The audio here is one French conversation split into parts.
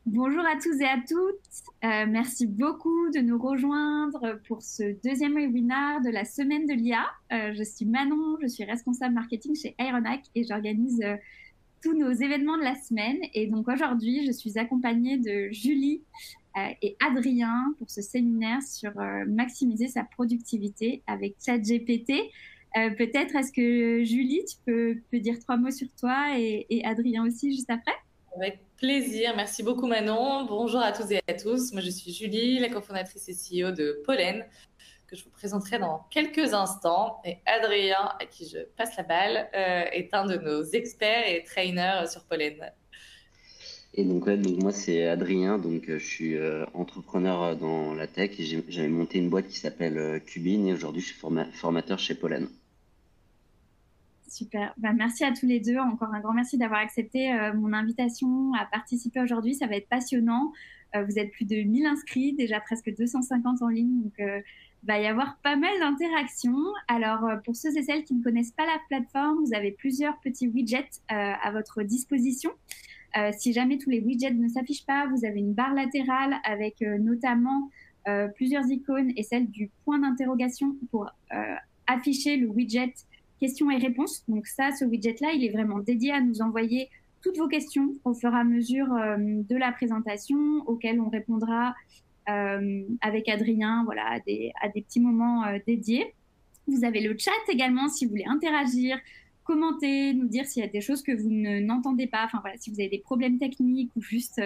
Bonjour à tous et à toutes. Merci beaucoup de nous rejoindre pour ce deuxième webinaire de la semaine de l'IA. Je suis Manon, je suis responsable marketing chez Aeronac et j'organise tous nos événements de la semaine. Et donc aujourd'hui, je suis accompagnée de Julie et Adrien pour ce séminaire sur maximiser sa productivité avec ChatGPT. Peut-être est-ce que Julie, tu peux dire trois mots sur toi et Adrien aussi juste après? Avec plaisir. Merci beaucoup, Manon. Bonjour à tous et à tous. Moi, je suis Julie, la cofondatrice et CEO de Pollen, que je vous présenterai dans quelques instants. Et Adrien, à qui je passe la balle, est un de nos experts et trainers sur Pollen. Et donc, ouais, donc moi, c'est Adrien. Donc, je suis entrepreneur dans la tech et j'avais monté une boîte qui s'appelle Cubine et aujourd'hui, je suis formateur chez Pollen. Super. Bah, merci à tous les deux. Encore un grand merci d'avoir accepté mon invitation à participer aujourd'hui. Ça va être passionnant. Vous êtes plus de 1000 inscrits, déjà presque 250 en ligne. Donc, va y avoir pas mal d'interactions. Alors, pour ceux et celles qui ne connaissent pas la plateforme, vous avez plusieurs petits widgets à votre disposition. Si jamais tous les widgets ne s'affichent pas, vous avez une barre latérale avec notamment plusieurs icônes et celle du point d'interrogation pour afficher le widget questions et réponses. Donc ça, ce widget-là, il est vraiment dédié à nous envoyer toutes vos questions au fur et à mesure de la présentation, auxquelles on répondra avec Adrien, voilà, à des petits moments dédiés. Vous avez le chat également si vous voulez interagir, commenter, nous dire s'il y a des choses que vous n'entendez pas. Enfin voilà, si vous avez des problèmes techniques ou juste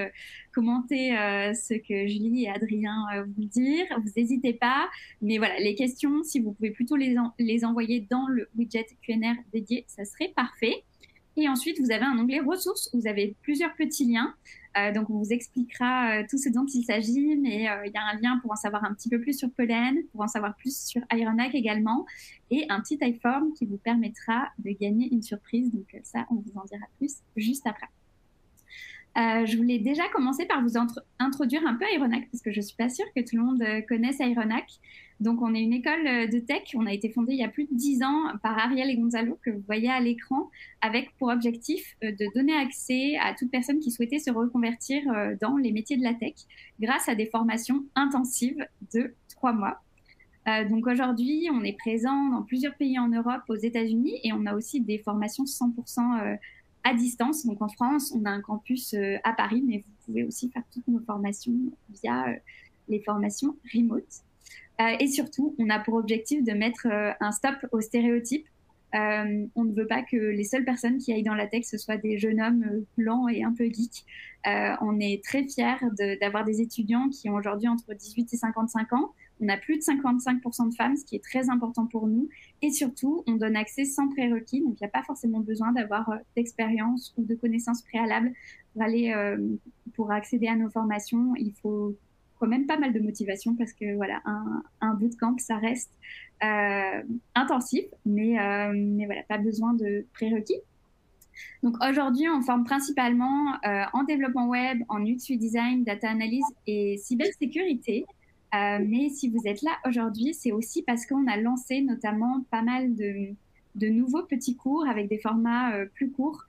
commenter ce que Julie et Adrien vous dire, vous n'hésitez pas. Mais voilà, les questions, si vous pouvez plutôt les envoyer dans le widget Q&R dédié, ça serait parfait. Et ensuite, vous avez un onglet ressources. Vous avez plusieurs petits liens. Donc, on vous expliquera tout ce dont il s'agit, mais il y a un lien pour en savoir un petit peu plus sur Pollen, pour en savoir plus sur Aeronac également, et un petit iForm qui vous permettra de gagner une surprise. Donc, ça, on vous en dira plus juste après. Je voulais déjà commencer par vous introduire un peu Aeronac, parce que je ne suis pas sûre que tout le monde connaisse Aeronac. Donc, on est une école de tech. On a été fondée il y a plus de 10 ans par Ariel et Gonzalo, que vous voyez à l'écran, avec pour objectif de donner accès à toute personne qui souhaitait se reconvertir dans les métiers de la tech, grâce à des formations intensives de 3 mois. Donc aujourd'hui, on est présent dans plusieurs pays en Europe, aux États-Unis, et on a aussi des formations 100% à distance. Donc en France, on a un campus à Paris, mais vous pouvez aussi faire toutes nos formations via les formations remote. Et surtout, on a pour objectif de mettre un stop aux stéréotypes. On ne veut pas que les seules personnes qui aillent dans la tech, ce soient des jeunes hommes blancs et un peu geeks. On est très fiers d'avoir des étudiants qui ont aujourd'hui entre 18 et 55 ans. On a plus de 55% de femmes, ce qui est très important pour nous. Et surtout, on donne accès sans prérequis. Donc, il n'y a pas forcément besoin d'avoir d'expérience ou de connaissances préalables pour accéder à nos formations. Il faut quand même pas mal de motivation parce que voilà, un bootcamp, ça reste intensif, mais voilà, pas besoin de prérequis. Donc aujourd'hui, on forme principalement en développement web, en UX design, data analyse et cybersécurité. Mais si vous êtes là aujourd'hui, c'est aussi parce qu'on a lancé notamment pas mal de nouveaux petits cours avec des formats plus courts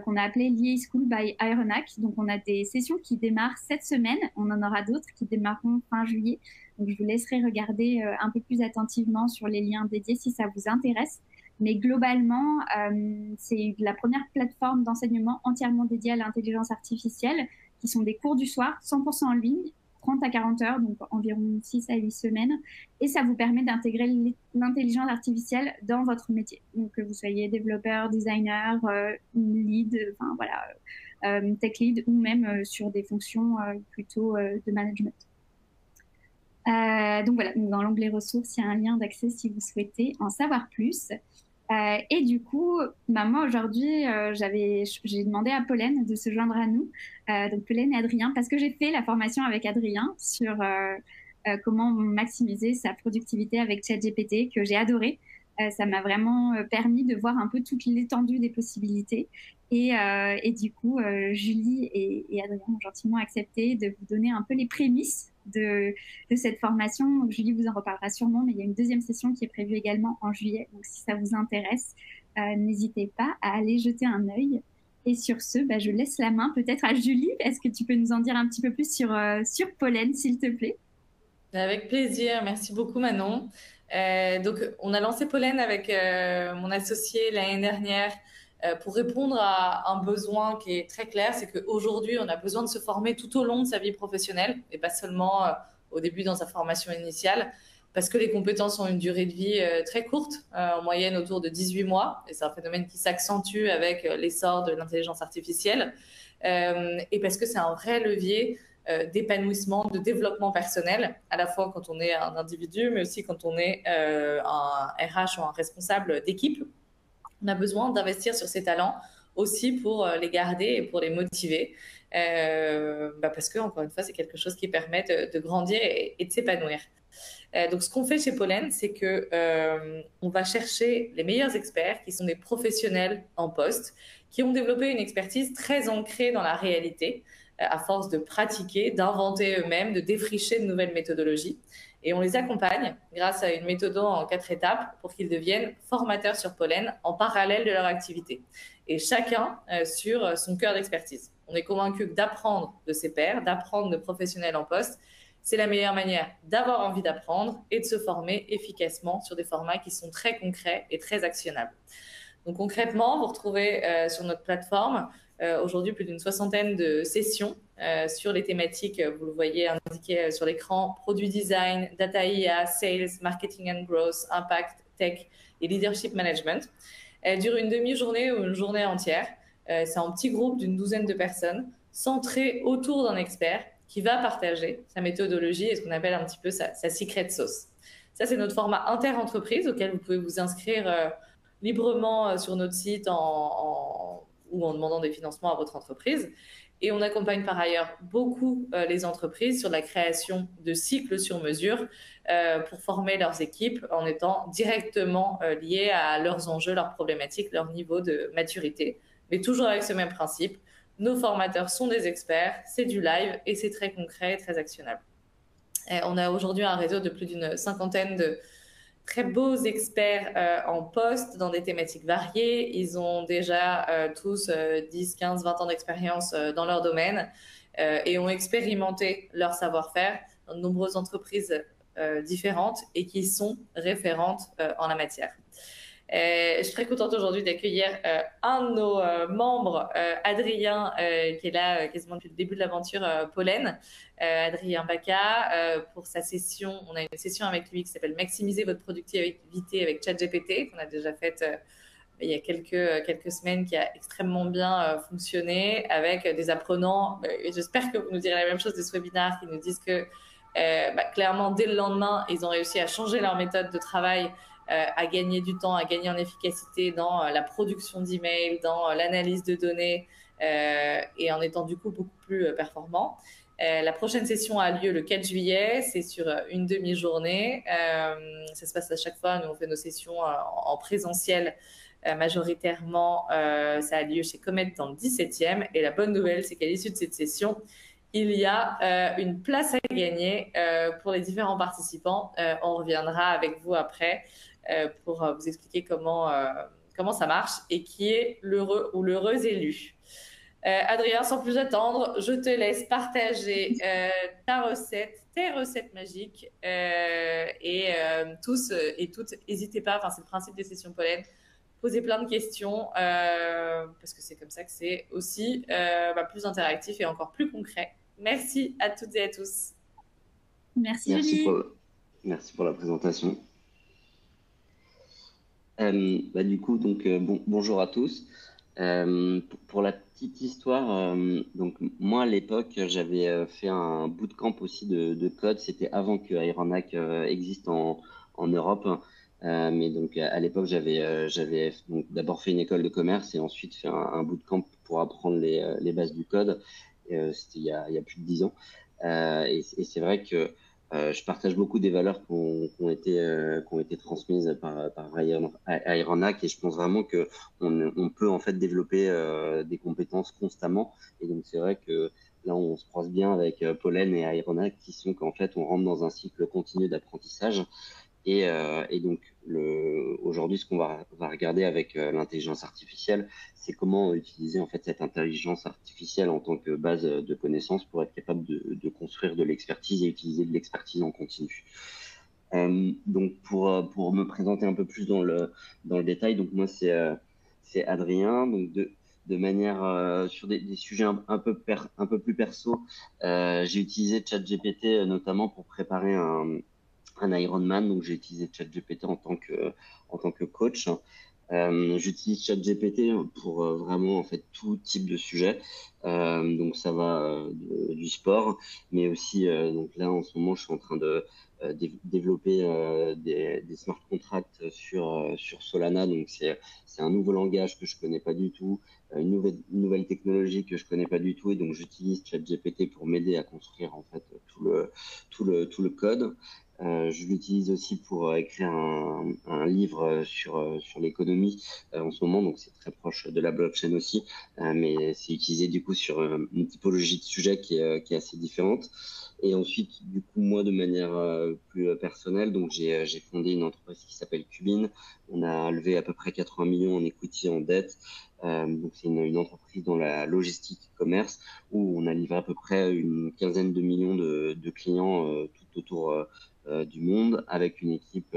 qu'on a appelé l'EA School by Aeronac. Donc on a des sessions qui démarrent cette semaine. On en aura d'autres qui démarreront fin juillet. Donc je vous laisserai regarder un peu plus attentivement sur les liens dédiés si ça vous intéresse. Mais globalement, c'est la première plateforme d'enseignement entièrement dédiée à l'intelligence artificielle, qui sont des cours du soir, 100% en ligne, 30 à 40 heures, donc environ 6 à 8 semaines. Et ça vous permet d'intégrer l'intelligence artificielle dans votre métier. Donc que vous soyez développeur, designer, lead, enfin voilà, tech lead, ou même sur des fonctions plutôt de management. Donc voilà, donc dans l'onglet ressources, il y a un lien d'accès si vous souhaitez en savoir plus. Et du coup, bah moi aujourd'hui, j'ai demandé à Pollen de se joindre à nous, donc Pollen et Adrien, parce que j'ai fait la formation avec Adrien sur comment maximiser sa productivité avec ChatGPT, que j'ai adoré. Ça m'a vraiment permis de voir un peu toute l'étendue des possibilités. Et du coup, Julie et Adrien ont gentiment accepté de vous donner un peu les prémices de cette formation. Donc, Julie vous en reparlera sûrement, mais il y a une deuxième session qui est prévue également en juillet. Donc, si ça vous intéresse, n'hésitez pas à aller jeter un œil. Et sur ce, je laisse la main peut-être à Julie. Est-ce que tu peux nous en dire un petit peu plus sur Pollen, s'il te plaît? Avec plaisir, merci beaucoup Manon. Donc, on a lancé Pollen avec mon associé l'année dernière pour répondre à un besoin qui est très clair, c'est qu'aujourd'hui, on a besoin de se former tout au long de sa vie professionnelle et pas seulement au début dans sa formation initiale, parce que les compétences ont une durée de vie très courte, en moyenne autour de 18 mois, et c'est un phénomène qui s'accentue avec l'essor de l'intelligence artificielle, et parce que c'est un vrai levier d'épanouissement, de développement personnel, à la fois quand on est un individu, mais aussi quand on est un RH ou un responsable d'équipe. On a besoin d'investir sur ces talents aussi pour les garder et pour les motiver. Parce que, encore une fois, c'est quelque chose qui permet de grandir et de s'épanouir. Donc, ce qu'on fait chez Pollen, c'est que on va chercher les meilleurs experts qui sont des professionnels en poste, qui ont développé une expertise très ancrée dans la réalité, à force de pratiquer, d'inventer eux-mêmes, de défricher de nouvelles méthodologies. Et on les accompagne grâce à une méthode en 4 étapes pour qu'ils deviennent formateurs sur Pollen en parallèle de leur activité. Et chacun sur son cœur d'expertise. On est convaincu que d'apprendre de ses pairs, d'apprendre de professionnels en poste, c'est la meilleure manière d'avoir envie d'apprendre et de se former efficacement sur des formats qui sont très concrets et très actionnables. Donc concrètement, vous retrouvez sur notre plateforme aujourd'hui plus d'une 60aine de sessions sur les thématiques, vous le voyez indiqué sur l'écran, produit design, data IA, sales, marketing and growth, impact, tech et leadership management. Elle dure une demi-journée ou une journée entière. C'est un petit groupe d'une 12aine de personnes centré autour d'un expert qui va partager sa méthodologie et ce qu'on appelle un petit peu sa secret sauce. Ça, c'est notre format inter-entreprise auquel vous pouvez vous inscrire librement sur notre site ou en demandant des financements à votre entreprise. Et on accompagne par ailleurs beaucoup les entreprises sur la création de cycles sur mesure pour former leurs équipes en étant directement liés à leurs enjeux, leurs problématiques, leur niveau de maturité. Mais toujours avec ce même principe, nos formateurs sont des experts, c'est du live et c'est très concret et très actionnable. Et on a aujourd'hui un réseau de plus d'une 50aine de très beaux experts en poste dans des thématiques variées. Ils ont déjà tous 10, 15, 20 ans d'expérience dans leur domaine et ont expérimenté leur savoir-faire dans de nombreuses entreprises différentes et qui sont référentes en la matière. Je suis très contente aujourd'hui d'accueillir un de nos membres, Adrien, qui est là quasiment depuis le début de l'aventure Pollen, Adrien Baca, pour sa session. On a une session avec lui qui s'appelle Maximiser votre productivité avec ChatGPT, qu'on a déjà faite il y a quelques semaines, qui a extrêmement bien fonctionné avec des apprenants. J'espère que vous nous direz la même chose de ce webinaire, qui nous disent que clairement, dès le lendemain, ils ont réussi à changer leur méthode de travail, à gagner du temps, à gagner en efficacité dans la production d'emails, dans l'analyse de données et en étant du coup beaucoup plus performants. La prochaine session a lieu le 4 juillet, c'est sur une demi-journée. Ça se passe à chaque fois, nous on fait nos sessions en présentiel majoritairement. Ça a lieu chez Comet dans le 17e. Et la bonne nouvelle, c'est qu'à l'issue de cette session, il y a une place à gagner pour les différents participants. On reviendra avec vous après pour vous expliquer comment ça marche et qui est l'heureux ou l'heureuse élue. Adrien, sans plus attendre, je te laisse partager tes recettes magiques et tous et toutes, n'hésitez pas, c'est le principe des sessions Pollen, poser plein de questions parce que c'est comme ça que c'est aussi plus interactif et encore plus concret. Merci à toutes et à tous. Merci Julie. Merci pour la présentation. Du coup, donc, bonjour à tous. Pour la petite histoire, donc moi à l'époque j'avais fait un bootcamp aussi de code. C'était avant que Aeronac existe en Europe. Mais donc à l'époque j'avais d'abord fait une école de commerce et ensuite fait un bootcamp pour apprendre les bases du code. C'était il y a plus de 10 ans. Et c'est vrai que je partage beaucoup des valeurs qui ont été transmises par Aeronac, et je pense vraiment que on peut en fait développer des compétences constamment. Et donc c'est vrai que là on se croise bien avec Pollen et Aeronac, qui sont qu'en fait on rentre dans un cycle continu d'apprentissage. Et donc, aujourd'hui, ce qu'on va regarder avec l'intelligence artificielle, c'est comment utiliser en fait cette intelligence artificielle en tant que base de connaissances pour être capable de construire de l'expertise et utiliser de l'expertise en continu. Donc, pour me présenter un peu plus dans le détail, donc moi, c'est Adrien. Donc, de manière sur des sujets un peu plus perso, j'ai utilisé ChatGPT notamment pour préparer un Ironman, donc j'ai utilisé ChatGPT en tant que coach. J'utilise ChatGPT pour vraiment en fait tout type de sujet. Donc ça va du sport, mais aussi donc là en ce moment je suis en train de développer des smart contracts sur Solana. Donc c'est un nouveau langage que je connais pas du tout, une nouvelle technologie que je connais pas du tout, et donc j'utilise ChatGPT pour m'aider à construire en fait tout le code. Je l'utilise aussi pour écrire un livre sur l'économie en ce moment, donc c'est très proche de la blockchain aussi, mais c'est utilisé du coup sur une typologie de sujet qui est assez différente. Et ensuite, du coup, moi, de manière plus personnelle, donc j'ai fondé une entreprise qui s'appelle Cubine. On a levé à peu près 80 millions en equity, en dette. Donc c'est une entreprise dans la logistique e-commerce où on a livré à peu près une quinzaine de millions de clients tout autour du monde, avec une équipe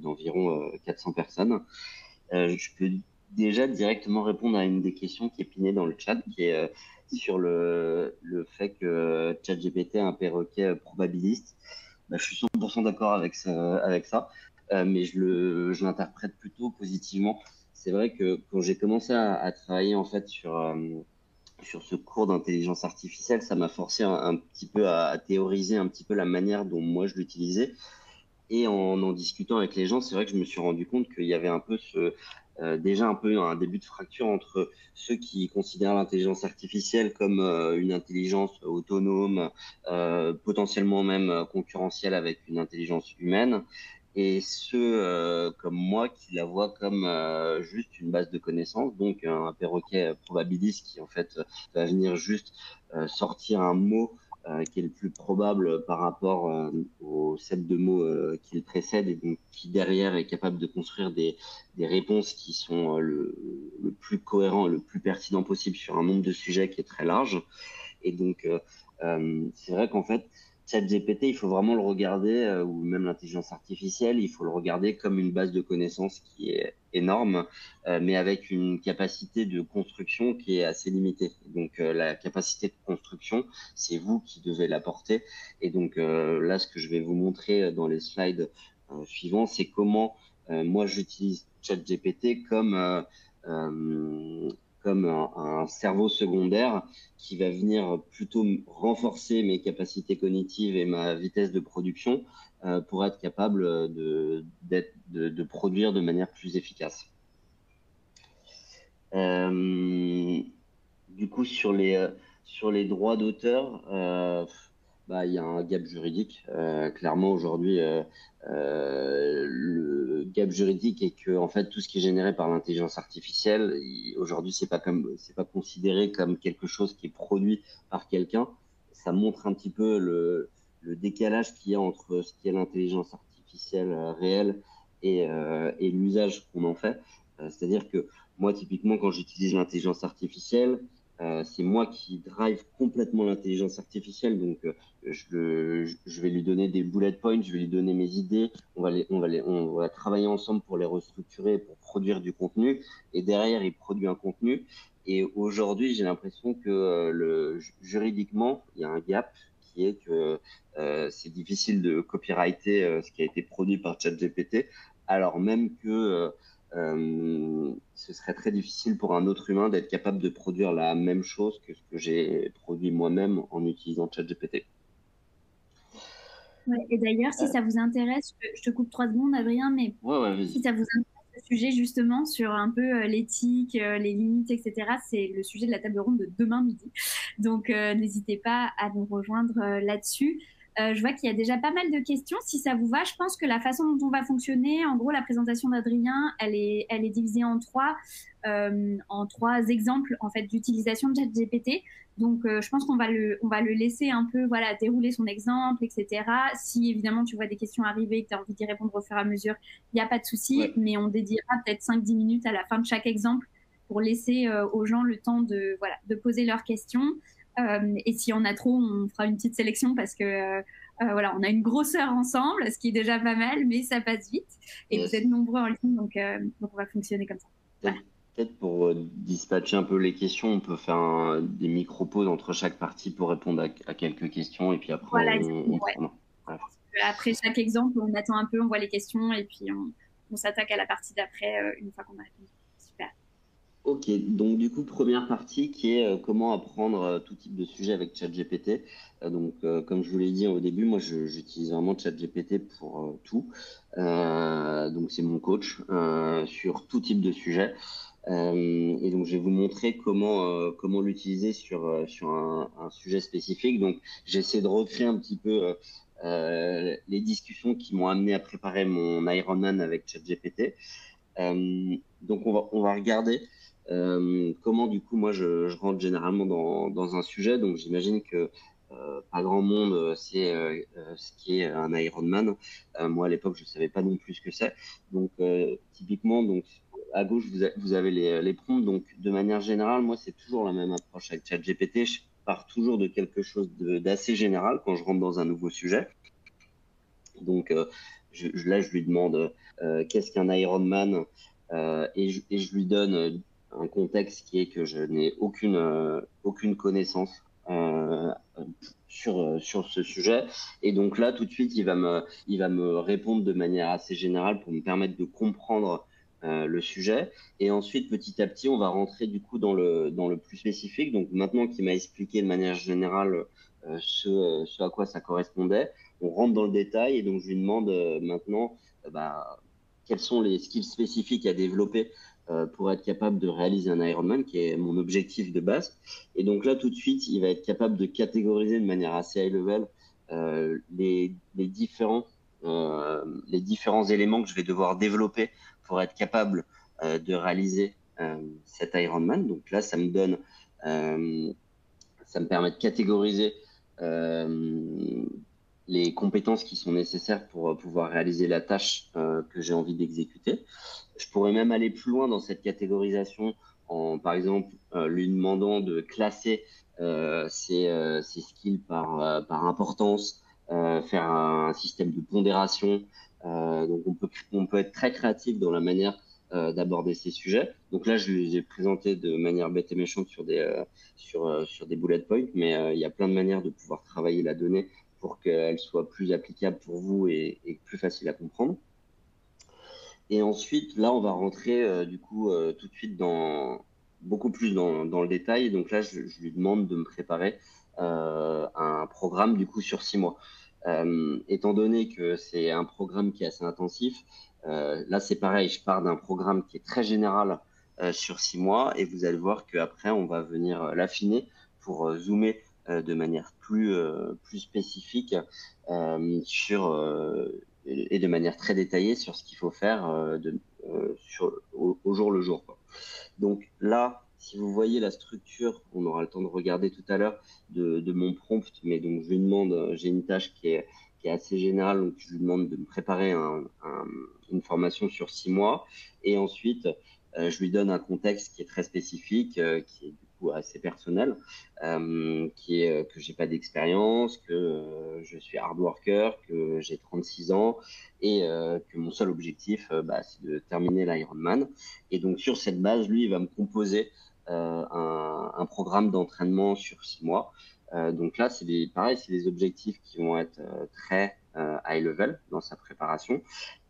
d'environ 400 personnes. Je peux déjà directement répondre à une des questions qui est pinée dans le chat, qui est sur le fait que ChatGPT est un perroquet probabiliste. Bah, je suis 100% d'accord avec ça, mais je l'interprète plutôt positivement. C'est vrai que quand j'ai commencé à travailler en fait sur ce cours d'intelligence artificielle, ça m'a forcé un petit peu à théoriser un petit peu la manière dont moi je l'utilisais. Et en discutant avec les gens, c'est vrai que je me suis rendu compte qu'il y avait un peu déjà un peu un début de fracture entre ceux qui considèrent l'intelligence artificielle comme une intelligence autonome, potentiellement même concurrentielle avec une intelligence humaine, et ceux comme moi qui la voient comme juste une base de connaissances, donc un perroquet probabiliste qui en fait va venir juste sortir un mot qui est le plus probable par rapport au set de mots qui le précède, et donc qui derrière est capable de construire des réponses qui sont le plus cohérent et le plus pertinent possible sur un nombre de sujets qui est très large. Et donc, c'est vrai qu'en fait, ChatGPT, il faut vraiment le regarder, ou même l'intelligence artificielle, il faut le regarder comme une base de connaissances qui est énorme, mais avec une capacité de construction qui est assez limitée. Donc, la capacité de construction, c'est vous qui devez l'apporter. Et donc, là, ce que je vais vous montrer dans les slides suivants, c'est comment moi, j'utilise ChatGPT euh, comme un cerveau secondaire qui va venir plutôt renforcer mes capacités cognitives et ma vitesse de production pour être capable de produire de manière plus efficace. Du coup, sur les droits d'auteur, bah, il y a un gap juridique. Clairement, aujourd'hui, le gap juridique est que, en fait, tout ce qui est généré par l'intelligence artificielle, aujourd'hui, c'est pas considéré comme quelque chose qui est produit par quelqu'un. Ça montre un petit peu le décalage qu'il y a entre ce qui est l'intelligence artificielle réelle et l'usage qu'on en fait. C'est-à-dire que moi, typiquement, quand j'utilise l'intelligence artificielle, c'est moi qui drive complètement l'intelligence artificielle. Donc, je vais lui donner des bullet points, je vais lui donner mes idées. On va travailler ensemble pour les restructurer, pour produire du contenu. Et derrière, il produit un contenu. Et aujourd'hui, j'ai l'impression que juridiquement, il y a un gap qui est que c'est difficile de copyrighter ce qui a été produit par ChatGPT, alors même que ce serait très difficile pour un autre humain d'être capable de produire la même chose que ce que j'ai produit moi-même en utilisant ChatGPT. Ouais, et d'ailleurs, si ça vous intéresse, je te coupe 3 secondes, Adrien, mais Ouais, si vas-y. ça vous intéresse le sujet justement sur un peu l'éthique, les limites, etc., c'est le sujet de la table ronde de demain midi. Donc, n'hésitez pas à nous rejoindre là-dessus. Je vois qu'il y a déjà pas mal de questions. Si ça vous va, je pense que la façon dont on va fonctionner, en gros, la présentation d'Adrien, elle est divisée en trois exemples en fait d'utilisation de ChatGPT. Donc, je pense on va le laisser un peu, voilà, dérouler son exemple, etc. Si évidemment tu vois des questions arriver et que tu as envie d'y répondre au fur et à mesure, il n'y a pas de souci. Ouais. Mais on dédiera peut-être 5-10 minutes à la fin de chaque exemple pour laisser aux gens le temps de, voilà, de poser leurs questions. Et s'il y en a trop, on fera une petite sélection parce que voilà, on a une grosseur ensemble, ce qui est déjà pas mal, mais ça passe vite. Et vous êtes Yes. nombreux en ligne, donc on va fonctionner comme ça. Voilà. Peut-être pour dispatcher un peu les questions, on peut faire des micro-pauses entre chaque partie pour répondre à quelques questions et puis après Voilà, on exactement, ouais. prend. Ouais. Après chaque exemple, on attend un peu, on voit les questions et puis on s'attaque à la partie d'après une fois qu'on a répondu. Super. Ok, donc du coup, première partie qui est comment apprendre tout type de sujet avec ChatGPT. Comme je vous l'ai dit au début, moi j'utilise vraiment ChatGPT pour tout. Donc c'est mon coach sur tout type de sujet. Et donc je vais vous montrer comment l'utiliser sur un sujet spécifique. Donc j'essaie de recréer un petit peu les discussions qui m'ont amené à préparer mon Ironman avec ChatGPT. Donc on va regarder comment du coup moi je rentre généralement dans un sujet. Donc j'imagine que pas grand monde sait ce qui est un Ironman. Moi à l'époque je savais pas non plus ce que c'est. Donc typiquement donc à gauche vous avez les prompts. Donc de manière générale moi c'est toujours la même approche avec ChatGPT. Je pars toujours de quelque chose d'assez général quand je rentre dans un nouveau sujet. Donc là je lui demande qu'est-ce qu'un Ironman et je lui donne un contexte qui est que je n'ai aucune connaissance sur ce sujet. Et donc là, tout de suite, il va me répondre de manière assez générale pour me permettre de comprendre le sujet. Et ensuite, petit à petit, on va rentrer du coup dans le plus spécifique. Donc maintenant qu'il m'a expliqué de manière générale ce à quoi ça correspondait, on rentre dans le détail et donc je lui demande maintenant quels sont les skills spécifiques à développer pour être capable de réaliser un Ironman, qui est mon objectif de base. Et donc là, tout de suite, il va être capable de catégoriser de manière assez high level les différents éléments que je vais devoir développer pour être capable de réaliser cet Ironman. Donc là, ça me permet de catégoriser les compétences qui sont nécessaires pour pouvoir réaliser la tâche que j'ai envie d'exécuter. Je pourrais même aller plus loin dans cette catégorisation en, par exemple, lui demandant de classer ses skills par importance, faire un système de pondération. Donc, on peut être très créatif dans la manière d'aborder ces sujets. Donc là, je les ai présentés de manière bête et méchante sur des bullet points, mais il y a plein de manières de pouvoir travailler la donnée pour qu'elle soit plus applicable pour vous et plus facile à comprendre. Et ensuite, là, on va rentrer du coup tout de suite beaucoup plus dans le détail. Donc là, je lui demande de me préparer un programme du coup sur 6 mois. Étant donné que c'est un programme qui est assez intensif, là c'est pareil, je pars d'un programme qui est très général sur 6 mois et vous allez voir qu'après on va venir l'affiner pour zoomer de manière plus spécifique et de manière très détaillée sur ce qu'il faut faire au jour le jour, quoi. Donc là, si vous voyez la structure, on aura le temps de regarder tout à l'heure de mon prompt, mais donc je lui demande, j'ai une tâche qui est assez générale, donc je lui demande de me préparer une formation sur 6 mois, et ensuite je lui donne un contexte qui est très spécifique, qui est du coup assez personnel, qui est que j'ai pas d'expérience, que je suis hard worker, que j'ai 36 ans et que mon seul objectif, c'est de terminer l'Ironman. Et donc sur cette base, lui, il va me composer un programme d'entraînement sur 6 mois. Donc là, pareil, c'est des objectifs qui vont être très high level dans sa préparation.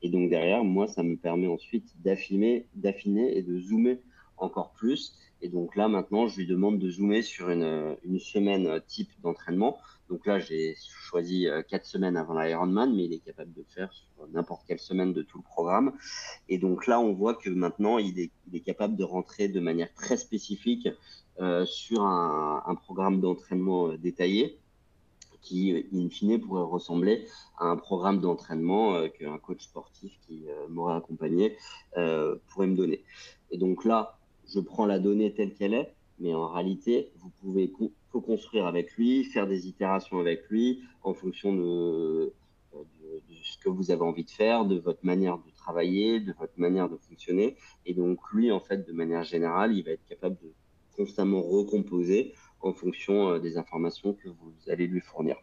Et donc derrière, moi, ça me permet ensuite d'affiner et de zoomer encore plus. Et donc là, maintenant, je lui demande de zoomer sur une semaine type d'entraînement. Donc là, j'ai choisi 4 semaines avant l'Ironman, mais il est capable de le faire sur n'importe quelle semaine de tout le programme. Et donc là, on voit que maintenant, il est capable de rentrer de manière très spécifique sur un programme d'entraînement détaillé qui, in fine, pourrait ressembler à un programme d'entraînement qu'un coach sportif qui m'aurait accompagné pourrait me donner. Et donc là, je prends la donnée telle qu'elle est, mais en réalité, vous pouvez co-construire avec lui, faire des itérations avec lui en fonction de ce que vous avez envie de faire, de votre manière de travailler, de votre manière de fonctionner. Et donc, lui, en fait, de manière générale, il va être capable de constamment recomposer en fonction des informations que vous allez lui fournir.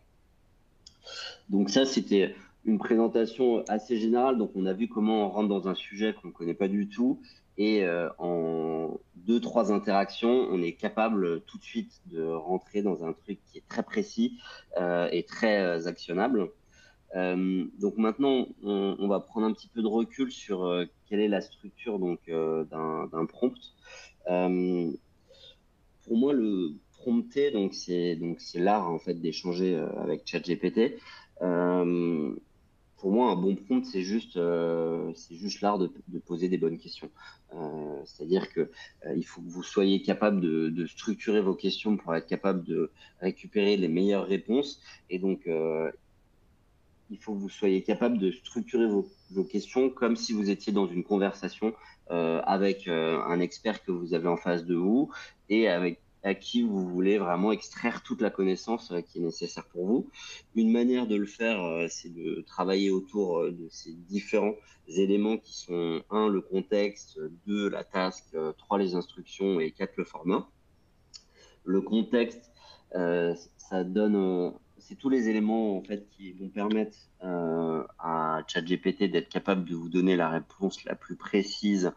Donc ça, c'était une présentation assez générale. Donc, on a vu comment on rentre dans un sujet qu'on ne connaît pas du tout. Et en 2-3 interactions, on est capable tout de suite de rentrer dans un truc qui est très précis et très actionnable. Donc maintenant, on va prendre un petit peu de recul sur quelle est la structure d'un prompt. Pour moi, le prompter, c'est l'art en fait d'échanger avec ChatGPT. Pour moi, un bon prompt, c'est juste l'art de poser des bonnes questions. C'est-à-dire que il faut que vous soyez capable de structurer vos questions pour être capable de récupérer les meilleures réponses. Et donc, il faut que vous soyez capable de structurer vos questions comme si vous étiez dans une conversation avec un expert que vous avez en face de vous et à qui vous voulez vraiment extraire toute la connaissance qui est nécessaire pour vous. Une manière de le faire, c'est de travailler autour de ces différents éléments qui sont 1, le contexte, 2, la task, 3, les instructions et 4, le format. Le contexte, ça donne... c'est tous les éléments en fait qui vont permettre à ChatGPT d'être capable de vous donner la réponse la plus précise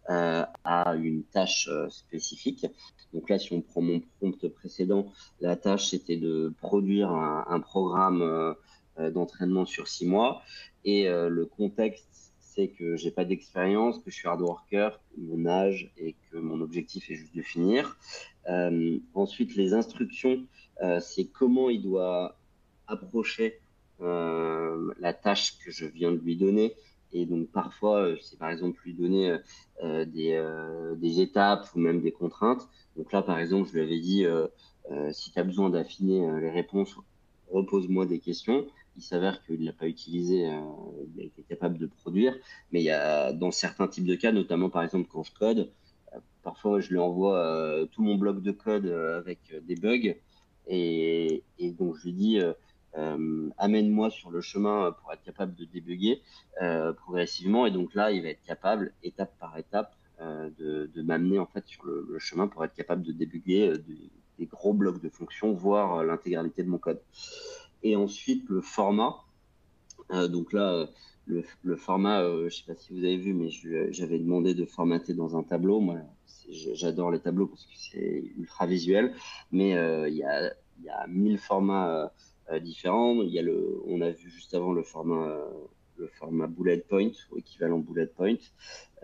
à une tâche spécifique. Donc là, si on prend mon prompt précédent, la tâche c'était de produire un programme d'entraînement sur 6 mois. Et le contexte, c'est que j'ai pas d'expérience, que je suis hard worker, mon âge et que mon objectif est juste de finir. Ensuite, les instructions, c'est comment il doit approcher la tâche que je viens de lui donner. Et donc, parfois, c'est par exemple lui donner des étapes ou même des contraintes. Donc là, par exemple, je lui avais dit, si tu as besoin d'affiner les réponses, repose-moi des questions. Il s'avère qu'il ne l'a pas utilisé, il a été capable de produire. Mais il y a, dans certains types de cas, notamment par exemple quand je code, parfois je lui envoie tout mon bloc de code avec des bugs. Et donc je lui dis, amène-moi sur le chemin pour être capable de débugger progressivement. Et donc là, il va être capable, étape par étape, de m'amener en fait sur le chemin pour être capable de débugger des gros blocs de fonctions, voire l'intégralité de mon code. Et ensuite, le format. Donc là, le format, je ne sais pas si vous avez vu, mais j'avais demandé de formater dans un tableau. Moi, j'adore les tableaux parce que c'est ultra visuel, mais il y a 1000 formats différents. On a vu juste avant le format bullet point, ou équivalent bullet point.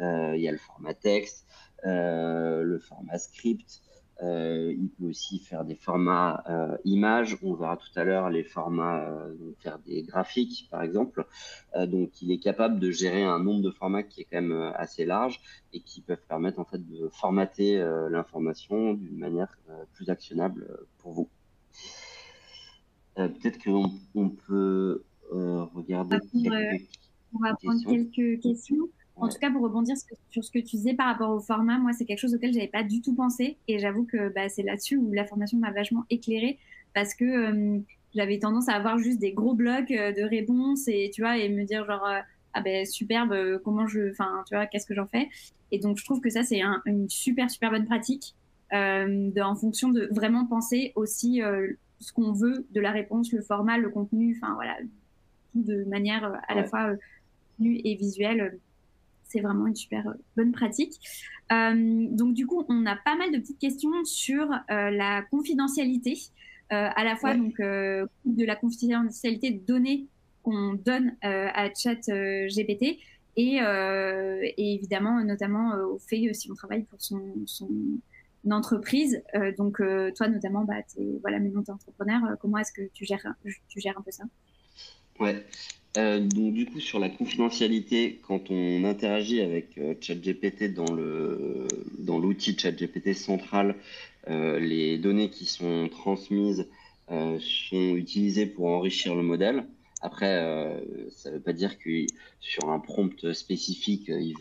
Il y a le format texte, le format script. Il peut aussi faire des formats images. On verra tout à l'heure les formats, donc faire des graphiques, par exemple. Donc, il est capable de gérer un nombre de formats qui est quand même assez large et qui peuvent permettre en fait de formater l'information d'une manière plus actionnable pour vous. Peut-être qu'on peut regarder on va prendre quelques questions. En tout cas, pour rebondir sur ce que tu disais par rapport au format, moi, c'est quelque chose auquel je n'avais pas du tout pensé. Et j'avoue que c'est là-dessus où la formation m'a vachement éclairée parce que j'avais tendance à avoir juste des gros blocs de réponses et, tu vois, et me dire genre, ah ben superbe, tu vois, qu'est-ce que j'en fais? Et donc, je trouve que ça, c'est une super, super bonne pratique en fonction de vraiment penser aussi ce qu'on veut de la réponse, le format, le contenu, enfin voilà, tout de manière à la fois nue et visuelle. C'est vraiment une super bonne pratique. Donc, du coup, on a pas mal de petites questions sur la confidentialité, à la fois donc, de la confidentialité de données qu'on donne à ChatGPT et évidemment, notamment au fait si on travaille pour son entreprise. Donc, toi, notamment, maintenant, tu es entrepreneur. Comment est-ce que tu gères un peu ça? Ouais. Donc du coup sur la confidentialité, quand on interagit avec ChatGPT dans l'outil ChatGPT central, les données qui sont transmises sont utilisés pour enrichir le modèle. Après, ça ne veut pas dire que sur un prompt spécifique, ils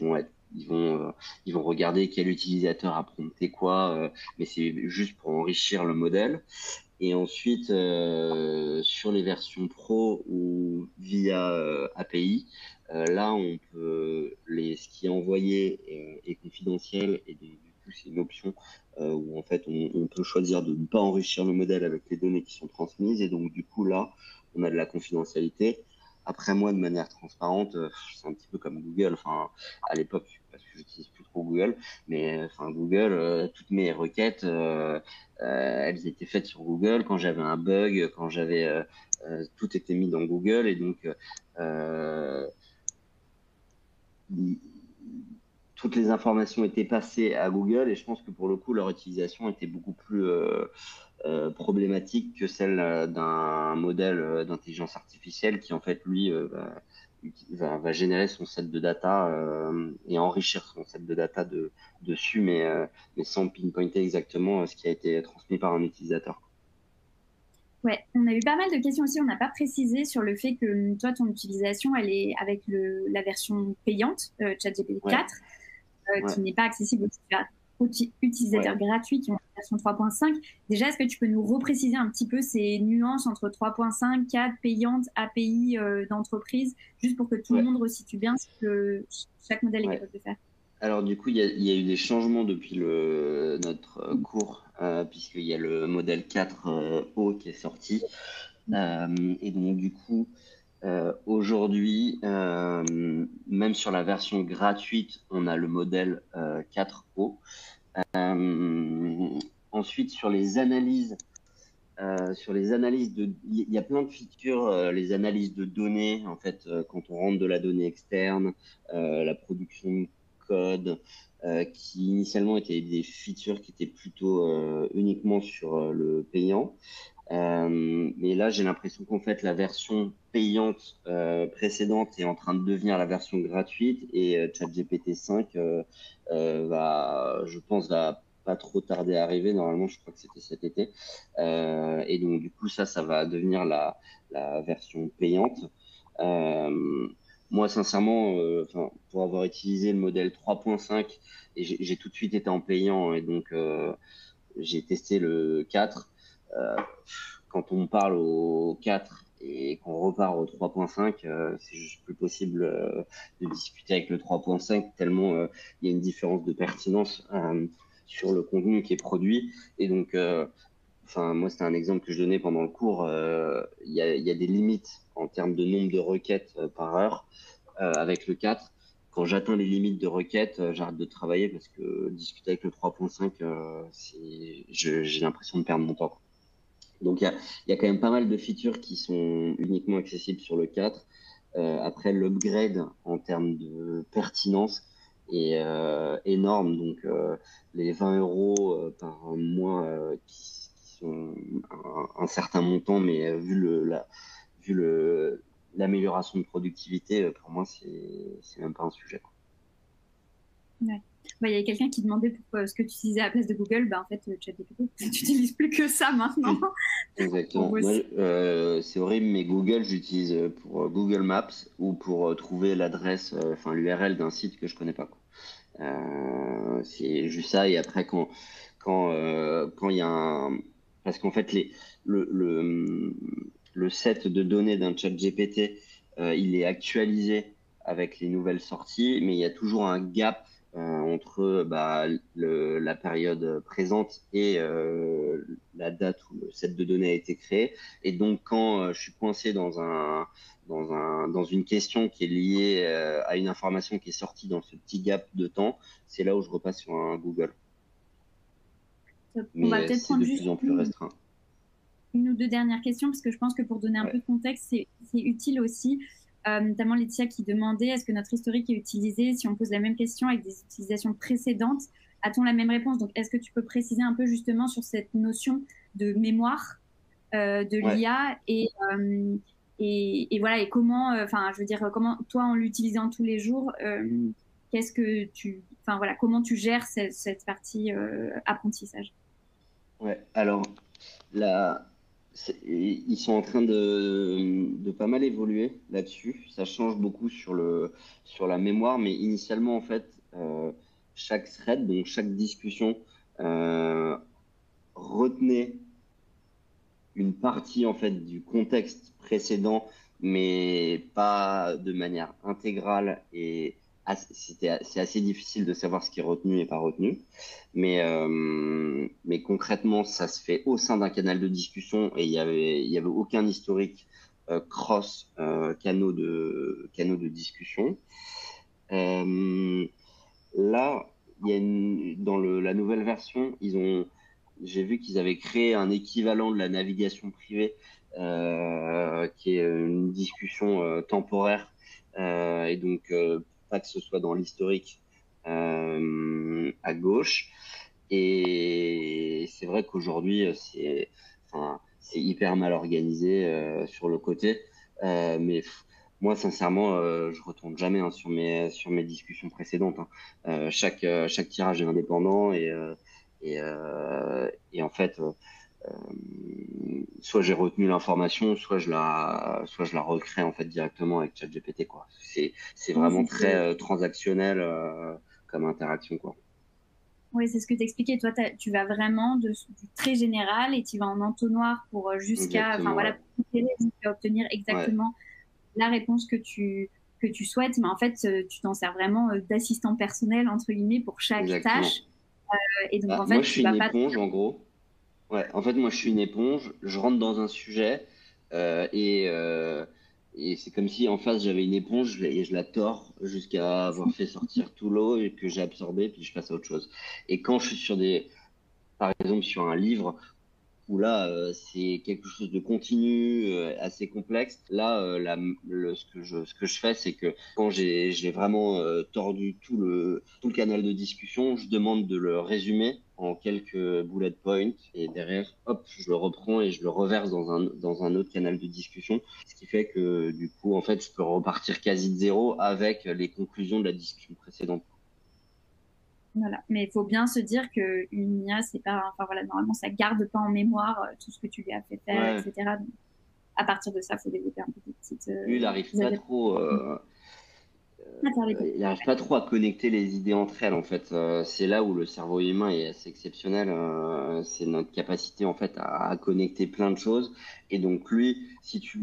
vont regarder quel utilisateur a prompté quoi, mais c'est juste pour enrichir le modèle. Et ensuite, sur les versions pro ou via API, là, ce qui est envoyé est confidentiel et du coup, c'est une option où en fait, on peut choisir de ne pas enrichir le modèle avec les données qui sont transmises. Et donc, du coup, là, on a de la confidentialité. Après, moi, de manière transparente, c'est un petit peu comme Google. Enfin, à l'époque, parce que j'utilise plus trop Google, mais enfin, Google, toutes mes requêtes, elles étaient faites sur Google. Quand j'avais un bug, tout était mis dans Google. Et donc, euh, toutes les informations étaient passées à Google. Et je pense que pour le coup, leur utilisation était beaucoup plus problématique que celle d'un modèle d'intelligence artificielle qui, en fait, lui, va générer son set de data et enrichir son set de data dessus, mais sans pinpointer exactement ce qui a été transmis par un utilisateur. Ouais, on a eu pas mal de questions aussi. On n'a pas précisé sur le fait que toi, ton utilisation, elle est avec la version payante, ChatGPT 4, qui n'est pas accessible aux utilisateurs gratuits qui ont la version 3.5. Déjà, est-ce que tu peux nous repréciser un petit peu ces nuances entre 3.5, 4, payante, API d'entreprise, juste pour que tout le monde resitue bien ce que chaque modèle est capable de faire? Alors du coup, il y a eu des changements depuis notre cours, puisqu'il y a le modèle 4O qui est sorti. Et donc du coup, aujourd'hui, même sur la version gratuite, on a le modèle 4O. Ensuite, sur les analyses, il y a plein de features, les analyses de données, en fait, quand on rentre de la donnée externe, la production de code, qui initialement étaient des features qui étaient plutôt uniquement sur le payant. Mais là, j'ai l'impression qu'en fait, la version payante précédente est en train de devenir la version gratuite et ChatGPT 5 je pense, va pas trop tarder à arriver. Normalement, je crois que c'était cet été. Et donc, du coup, ça va devenir la version payante. Moi, sincèrement, pour avoir utilisé le modèle 3.5, et j'ai tout de suite été en payant, et donc j'ai testé le 4. Quand on parle au 4 et qu'on repart au 3.5, c'est juste plus possible de discuter avec le 3.5 tellement il y a une différence de pertinence sur le contenu qui est produit. Et donc, moi, c'était un exemple que je donnais pendant le cours. Il y a des limites en termes de nombre de requêtes par heure avec le 4. Quand j'atteins les limites de requêtes, j'arrête de travailler parce que discuter avec le 3.5, j'ai l'impression de perdre mon temps. Donc, il y a quand même pas mal de features qui sont uniquement accessibles sur le 4. Après, l'upgrade en termes de pertinence est énorme. Donc, les 20 euros par mois qui sont un certain montant, mais vu l'amélioration de productivité, pour moi, c'est même pas un sujet. Ouais. Il y a quelqu'un qui demandait pourquoi ce que tu utilisais à la place de Google. En fait, ChatGPT, tu n'utilises plus que ça maintenant. Exactement. Moi, c'est horrible, mais Google, j'utilise pour Google Maps ou pour trouver l'adresse, l'URL d'un site que je connais pas, quoi. C'est juste ça. Et après, quand il y a un... Parce qu'en fait, le set de données d'un chat GPT, il est actualisé avec les nouvelles sorties, mais il y a toujours un gap entre la période présente et la date où le set de données a été créé. Et donc, quand je suis coincé dans une question qui est liée à une information qui est sortie dans ce petit gap de temps, c'est là où je repasse sur un Google. On va Mais peut-être c'est prendre de juste plus en plus restreint. une ou deux dernières questions, parce que je pense que pour donner un peu de contexte, c'est utile aussi. Notamment Laetitia qui demandait est-ce que notre historique est utilisé si on pose la même question avec des utilisations précédentes, a-t-on la même réponse? Donc, est-ce que tu peux préciser un peu justement sur cette notion de mémoire de l'IA et voilà, et comment, je veux dire, comment toi en l'utilisant tous les jours, comment tu gères cette partie apprentissage? Ouais, alors Ils sont en train de pas mal évoluer là-dessus. Ça change beaucoup sur la mémoire, mais initialement, en fait, chaque thread, donc chaque discussion, retenait une partie en fait du contexte précédent, mais pas de manière intégrale et c'est assez difficile de savoir ce qui est retenu et pas retenu. Mais concrètement, ça se fait au sein d'un canal de discussion et il y avait aucun historique cross canaux de discussion. Là, la nouvelle version, j'ai vu qu'ils avaient créé un équivalent de la navigation privée, qui est une discussion temporaire, et donc pas que ce soit dans l'historique à gauche. Et c'est vrai qu'aujourd'hui, c'est hyper mal organisé sur le côté, mais moi, sincèrement, je retourne jamais sur mes discussions précédentes, hein. Chaque tirage est indépendant et en fait, soit j'ai retenu l'information, soit je la recrée en fait directement avec ChatGPT, quoi. C'est Oui, vraiment très transactionnel comme interaction, quoi. oui, c'est ce que tu expliquais. Toi, tu vas vraiment du très général et tu vas en entonnoir pour Exactement, voilà, ouais. pour jusqu'à obtenir Ouais, exactement la réponse que tu souhaites. Mais en fait, tu t'en sers vraiment d'assistant personnel, entre guillemets, pour chaque exactement. tâche. Et donc, Ah, en moi, fait, je tu suis vas une pas. éponge, en gros. Ouais, en fait, moi, je suis une éponge. Je rentre dans un sujet euh, et, euh, et c'est comme si en face, j'avais une éponge et je la tords jusqu'à avoir fait sortir tout l'eau et que j'ai absorbé, puis je passe à autre chose. Et quand je suis par exemple, sur un livre où là, c'est quelque chose de continu, assez complexe. Là, ce que je fais, c'est que quand j'ai vraiment tordu tout le canal de discussion, je demande de le résumer en quelques bullet points et derrière, hop, je le reprends et je le reverse dans un autre canal de discussion. Ce qui fait que du coup, en fait, je peux repartir quasi de zéro avec les conclusions de la discussion précédente. Voilà. Mais il faut bien se dire qu'une IA, c'est pas. Enfin, voilà, normalement, ça garde pas en mémoire tout ce que tu lui as fait faire, Ouais, etc. Donc, à partir de ça, il faut développer un peu des petites lui, il arrive pas adaptations trop. à faire les Il n'arrive pas trop à connecter les idées entre elles, en fait. C'est là où le cerveau humain est assez exceptionnel. C'est notre capacité, en fait, à connecter plein de choses. Et donc, lui, si tu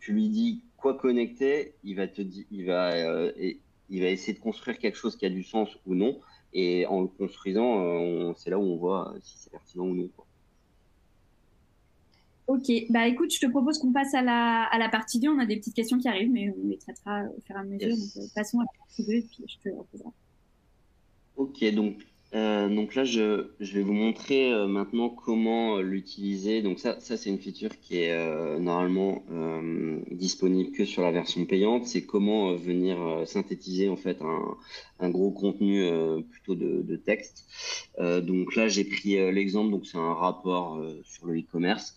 lui dis quoi connecter, il va essayer de construire quelque chose qui a du sens ou non. Et en le construisant, c'est là où on voit si c'est pertinent ou non, quoi. Ok, bah écoute, je te propose qu'on passe à la partie 2. On a des petites questions qui arrivent, mais on les traitera au fur et à mesure. Donc, Yes. passons à la partie 2 et puis je te reposerai. Ok, donc là, je vais vous montrer maintenant comment l'utiliser. Donc ça c'est une feature qui est normalement disponible que sur la version payante. C'est comment venir synthétiser en fait un gros contenu plutôt de texte. Donc là, j'ai pris l'exemple. Donc c'est un rapport sur le e-commerce.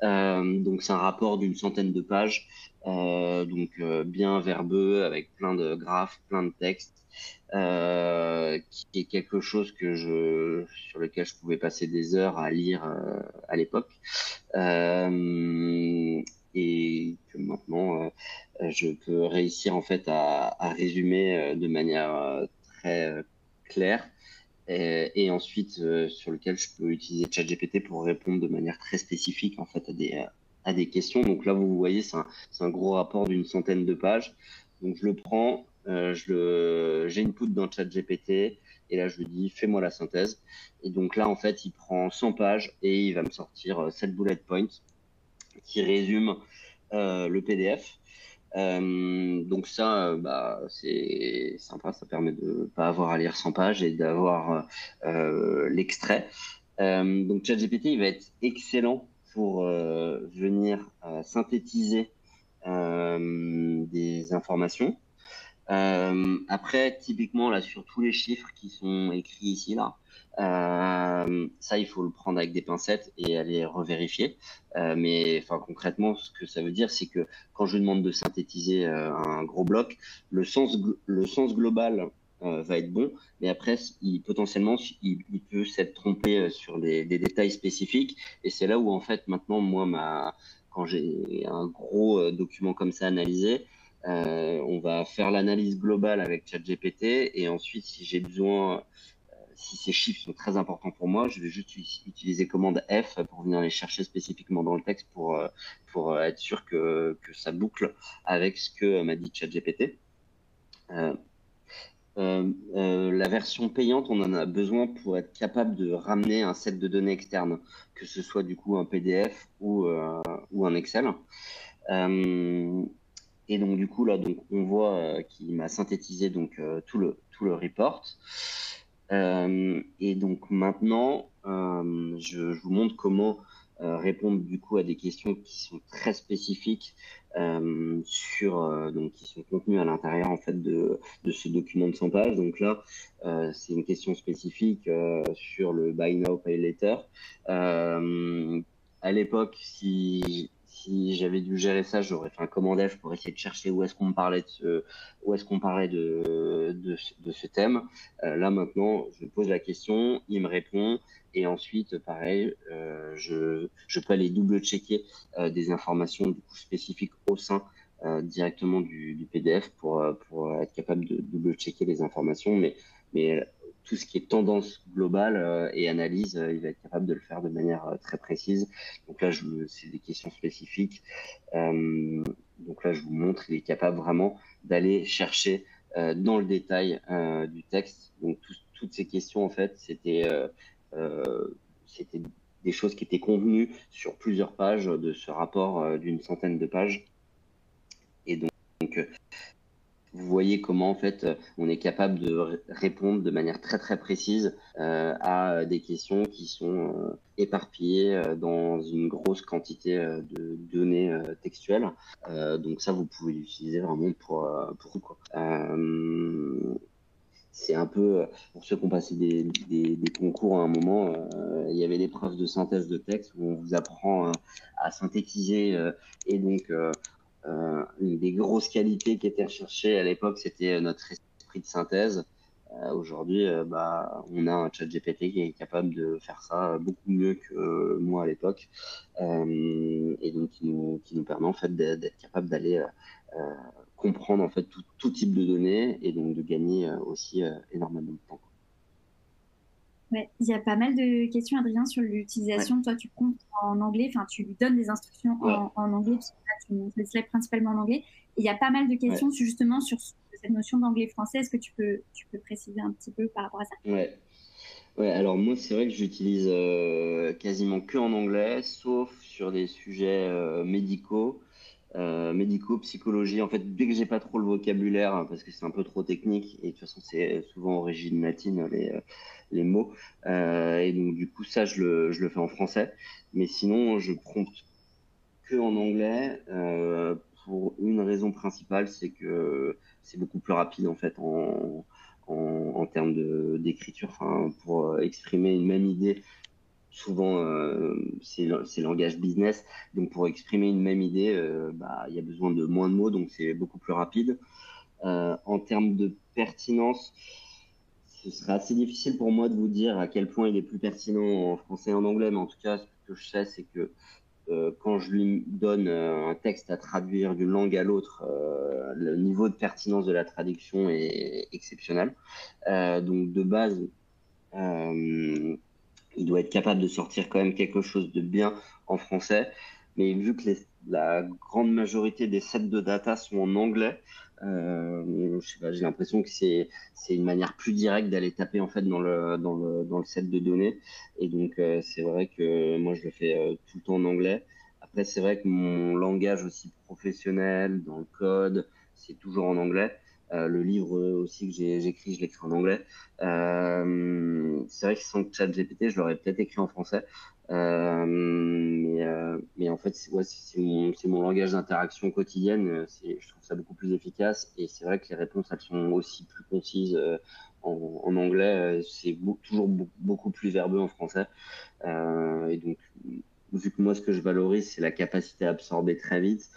Donc c'est un rapport d'une centaine de pages. Bien verbeux avec plein de graphes, plein de textes, qui est quelque chose sur lequel je pouvais passer des heures à lire à l'époque, et que maintenant je peux réussir en fait à résumer de manière très claire. Et ensuite sur lequel je peux utiliser ChatGPT pour répondre de manière très spécifique en fait à des questions. Donc là, vous voyez, c'est un gros rapport d'une centaine de pages. Donc je le prends, j'input dans ChatGPT et là je lui dis fais-moi la synthèse. Et donc là en fait il prend 100 pages et il va me sortir 7 bullet points qui résument le PDF. Donc ça, bah, c'est sympa, ça permet de pas avoir à lire 100 pages et d'avoir l'extrait. Donc ChatGPT, il va être excellent pour venir synthétiser des informations. Après, typiquement, là, sur tous les chiffres qui sont écrits ici, là, ça, il faut le prendre avec des pincettes et aller revérifier. Mais enfin, concrètement, ce que ça veut dire, c'est que quand je demande de synthétiser un gros bloc, le sens global va être bon, mais après, potentiellement, il peut s'être trompé sur des détails spécifiques, et c'est là où, en fait, maintenant, moi, quand j'ai un gros document comme ça analysé, on va faire l'analyse globale avec ChatGPT, et ensuite, si j'ai besoin, si ces chiffres sont très importants pour moi, je vais juste utiliser commande F pour venir les chercher spécifiquement dans le texte pour être sûr que ça boucle avec ce que m'a dit ChatGPT. La version payante, on en a besoin pour être capable de ramener un set de données externes, que ce soit du coup un PDF ou un Excel. Et donc du coup là, donc on voit qu'il m'a synthétisé donc tout le report. Et donc maintenant, je vous montre comment répondre du coup à des questions qui sont très spécifiques donc qui sont contenues à l'intérieur en fait de ce document de 100 pages. Donc là, c'est une question spécifique sur le Buy Now Pay Later. À l'époque, si j'avais dû gérer ça, j'aurais fait un command F pour essayer de chercher où est-ce qu'on parlait de ce thème. Là maintenant, je pose la question, il me répond, et ensuite, pareil, je peux aller double-checker des informations du coup, spécifiques au sein directement du PDF pour être capable de double-checker les informations. Mais tout ce qui est tendance globale et analyse, il va être capable de le faire de manière très précise. Donc là, c'est des questions spécifiques. Donc là, je vous montre, il est capable vraiment d'aller chercher dans le détail du texte. Donc toutes ces questions, en fait, c'était des choses qui étaient contenues sur plusieurs pages de ce rapport d'une centaine de pages. Et donc vous voyez comment en fait on est capable de répondre de manière très très précise à des questions qui sont éparpillées dans une grosse quantité de données textuelles. Donc ça, vous pouvez l'utiliser vraiment pour tout, quoi. C'est un peu, pour ceux qui ont passé des concours à un moment, il y avait l'épreuve de synthèse de texte où on vous apprend à synthétiser et donc une des grosses qualités qui était recherchée à l'époque, c'était notre esprit de synthèse. Aujourd'hui, on a un chat GPT qui est capable de faire ça beaucoup mieux que moi à l'époque, et donc qui nous permet en fait d'être capable d'aller comprendre en fait tout type de données et donc de gagner aussi énormément de temps. Ouais, il y a pas mal de questions, Adrien, sur l'utilisation. Ouais. Toi, tu comptes en anglais, enfin, tu lui donnes des instructions en anglais, parce que là, tu montres les slides principalement en anglais. Et il y a pas mal de questions justement sur cette notion d'anglais-français. Est-ce que tu peux préciser un petit peu par rapport à ça? Ouais, alors moi, c'est vrai que j'utilise quasiment que en anglais, sauf sur des sujets médicaux, psychologie. En fait, dès que j'ai pas trop le vocabulaire, hein, parce que c'est un peu trop technique, et de toute façon, c'est souvent origine latine, les mots. Et donc, du coup, ça, je le fais en français. Mais sinon, je prompte que en anglais, pour une raison principale, c'est que c'est beaucoup plus rapide, en fait, en termes d'écriture, enfin, pour exprimer une même idée. Souvent, c'est langage business. Donc, pour exprimer une même idée, il y a besoin de moins de mots, donc c'est beaucoup plus rapide. En termes de pertinence, ce serait assez difficile pour moi de vous dire à quel point il est plus pertinent en français et en anglais, mais en tout cas, ce que je sais, c'est que quand je lui donne un texte à traduire d'une langue à l'autre, le niveau de pertinence de la traduction est exceptionnel. Donc, de base, il doit être capable de sortir quand même quelque chose de bien en français. Mais vu que la grande majorité des sets de data sont en anglais, je sais pas, j'ai l'impression que c'est une manière plus directe d'aller taper en fait dans le set de données. Et donc c'est vrai que moi je le fais tout le temps en anglais. Après c'est vrai que mon langage aussi professionnel dans le code, c'est toujours en anglais. Le livre aussi que j'écris, je l'écris en anglais. C'est vrai que sans ChatGPT, je l'aurais peut-être écrit en français. Mais en fait, c'est mon langage d'interaction quotidienne. Je trouve ça beaucoup plus efficace. Et c'est vrai que les réponses, elles sont aussi plus concises en anglais. C'est toujours beaucoup plus verbeux en français. Et donc, vu que moi, ce que je valorise, c'est la capacité à absorber très vite.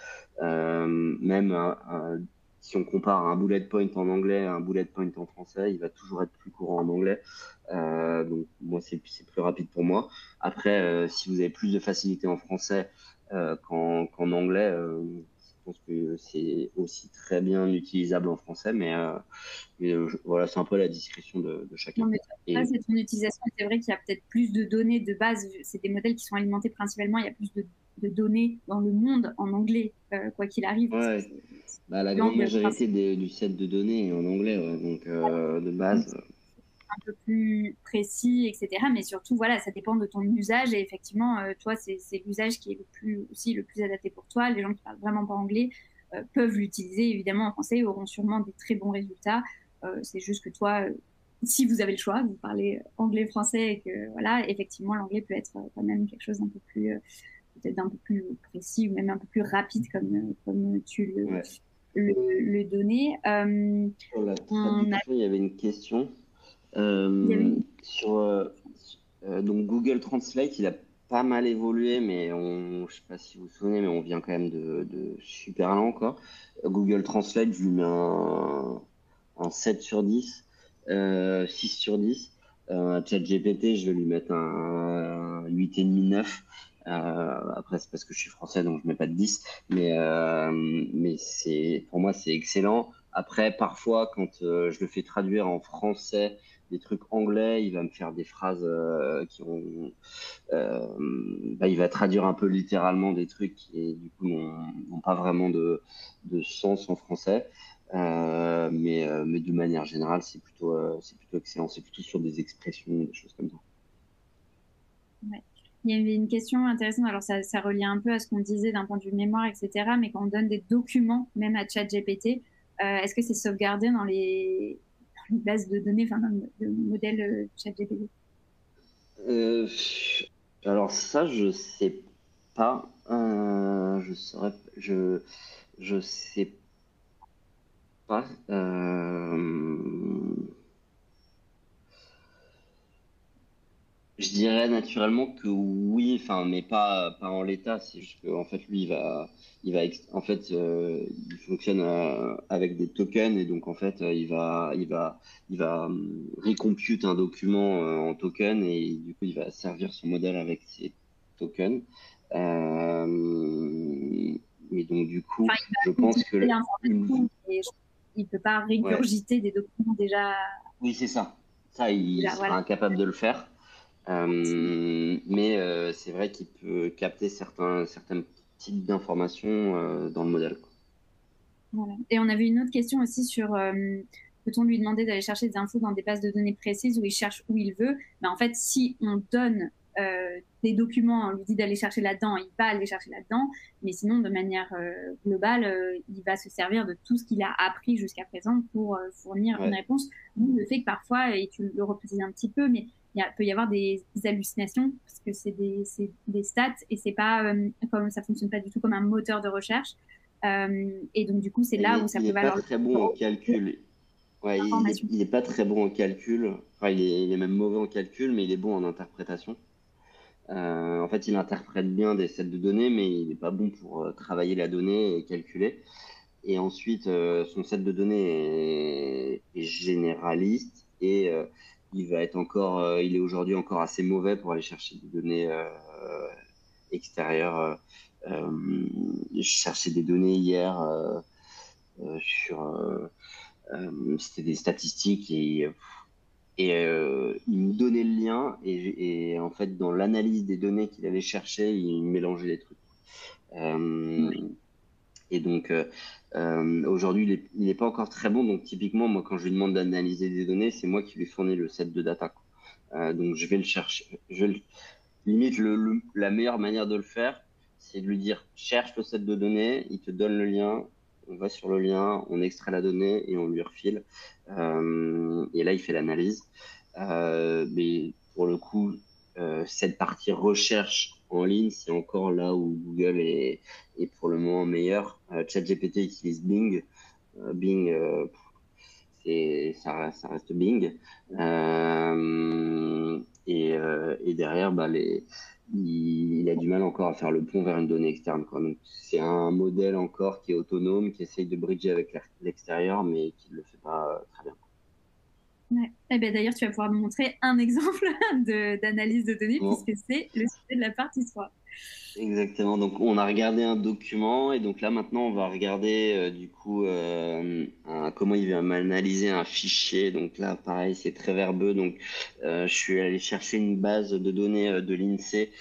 Même si on compare un bullet point en anglais à un bullet point en français, il va toujours être plus courant en anglais. Donc moi, c'est plus rapide pour moi. Après, si vous avez plus de facilité en français qu'en anglais, je pense que c'est aussi très bien utilisable en français, mais voilà, c'est un peu la discrétion de chacun. Non, mais ça, Et c'est ton utilisation. C'est vrai qu'il y a peut-être plus de données de base. C'est des modèles qui sont alimentés principalement. Il y a plus de données dans le monde en anglais, quoi qu'il arrive. Parce que ouais, bah, la c'est une grande langue majorité du set de données est en anglais, ouais, donc de base. un peu plus précis, etc. Mais surtout, voilà, ça dépend de ton usage. Et effectivement, toi, c'est l'usage qui est aussi le plus adapté pour toi. Les gens qui parlent vraiment pas anglais peuvent l'utiliser évidemment en français et auront sûrement des très bons résultats. C'est juste que toi, si vous avez le choix, vous parlez anglais-français et que voilà, effectivement, l'anglais peut être quand même quelque chose d'un peu plus, peut-être d'un peu plus précis ou même un peu plus rapide comme tu Ouais. le donnais. Sur la On a, traduction, il y avait une question. il y avait une Sur donc Google Translate, il a pas mal évolué, mais je sais pas si vous vous souvenez, mais on vient quand même de super loin encore. Google Translate, je lui mets un 7 sur 10, 6 sur 10. ChatGPT, je vais lui mettre un 8,5, 9. Après, c'est parce que je suis français, donc je mets pas de 10. Mais pour moi, c'est excellent. Après, parfois, quand je le fais traduire en français, des trucs anglais, il va me faire des phrases il va traduire un peu littéralement des trucs qui du coup n'ont pas vraiment de sens en français. Mais de manière générale, c'est plutôt excellent. C'est plutôt sur des expressions, des choses comme ça. Ouais. Il y avait une question intéressante, alors ça relie un peu à ce qu'on disait d'un point de vue mémoire, etc. Mais quand on donne des documents, même à ChatGPT, est-ce que c'est sauvegardé dans les bases de données, enfin, dans le modèle ChatGPT? Euh, alors ça, je sais pas. Je sais pas. Je dirais naturellement que oui, enfin, mais pas en l'état. C'est juste qu'en fait, lui, en fait, il fonctionne avec des tokens et donc en fait, il va recompute un document en token et du coup, il va servir son modèle avec ces tokens. Et donc du coup, Enfin, il je va pense utiliser que l'information et il ne peut pas ouais, régurgiter des documents déjà, oui, c'est ça. Ça, il déjà sera voilà. incapable de le faire. Mais c'est vrai qu'il peut capter certains types d'informations dans le modèle, quoi. Voilà. Et on avait une autre question aussi sur peut-on lui demander d'aller chercher des infos dans des bases de données précises où il cherche où il veut. Mais en fait, si on donne des documents, on lui dit d'aller chercher là-dedans, il va aller chercher là-dedans. Mais sinon, de manière globale, il va se servir de tout ce qu'il a appris jusqu'à présent pour fournir une Ouais, réponse. D'où le fait que parfois, et tu le reprécises un petit peu, mais peut y avoir des hallucinations parce que c'est des stats et c'est pas comme ça fonctionne pas du tout comme un moteur de recherche. Et donc, du coup, c'est là où ça il peut est pas valoir très bon en calcul. Ouais, l'information. il est pas très bon en calcul. Enfin, il est même mauvais en calcul, mais il est bon en interprétation. En fait, il interprète bien des sets de données, mais il n'est pas bon pour travailler la donnée et calculer. Et ensuite, son set de données est généraliste et il est aujourd'hui encore assez mauvais pour aller chercher des données extérieures. Je cherchais des données hier c'était des statistiques et il me donnait le lien et en fait dans l'analyse des données qu'il allait chercher, il mélangeait les trucs. Euh, et donc, aujourd'hui, il est pas encore très bon. Donc, typiquement, moi, quand je lui demande d'analyser des données, c'est moi qui lui fournis le set de data, quoi. Donc, je vais le chercher. Limite, la meilleure manière de le faire, c'est de lui dire, cherche le set de données, il te donne le lien, on va sur le lien, on extrait la donnée et on lui refile. Et là, il fait l'analyse. Mais pour le coup, cette partie recherche en ligne, c'est encore là où Google est pour le moment meilleur. ChatGPT utilise Bing. Bing, ça reste Bing. et derrière, il a du mal encore à faire le pont vers une donnée externe, quoi. Donc, c'est un modèle encore qui est autonome, qui essaye de bridger avec l'extérieur, mais qui ne le fait pas très bien. Ouais. Eh ben, d'ailleurs, tu vas pouvoir nous montrer un exemple d'analyse de données Bon. puisque c'est le sujet de la partie 3. Exactement. Donc, on a regardé un document et donc là, maintenant, on va regarder comment il va analyser un fichier. Donc là, pareil, c'est très verbeux. Donc, je suis allé chercher une base de données de l'INSEE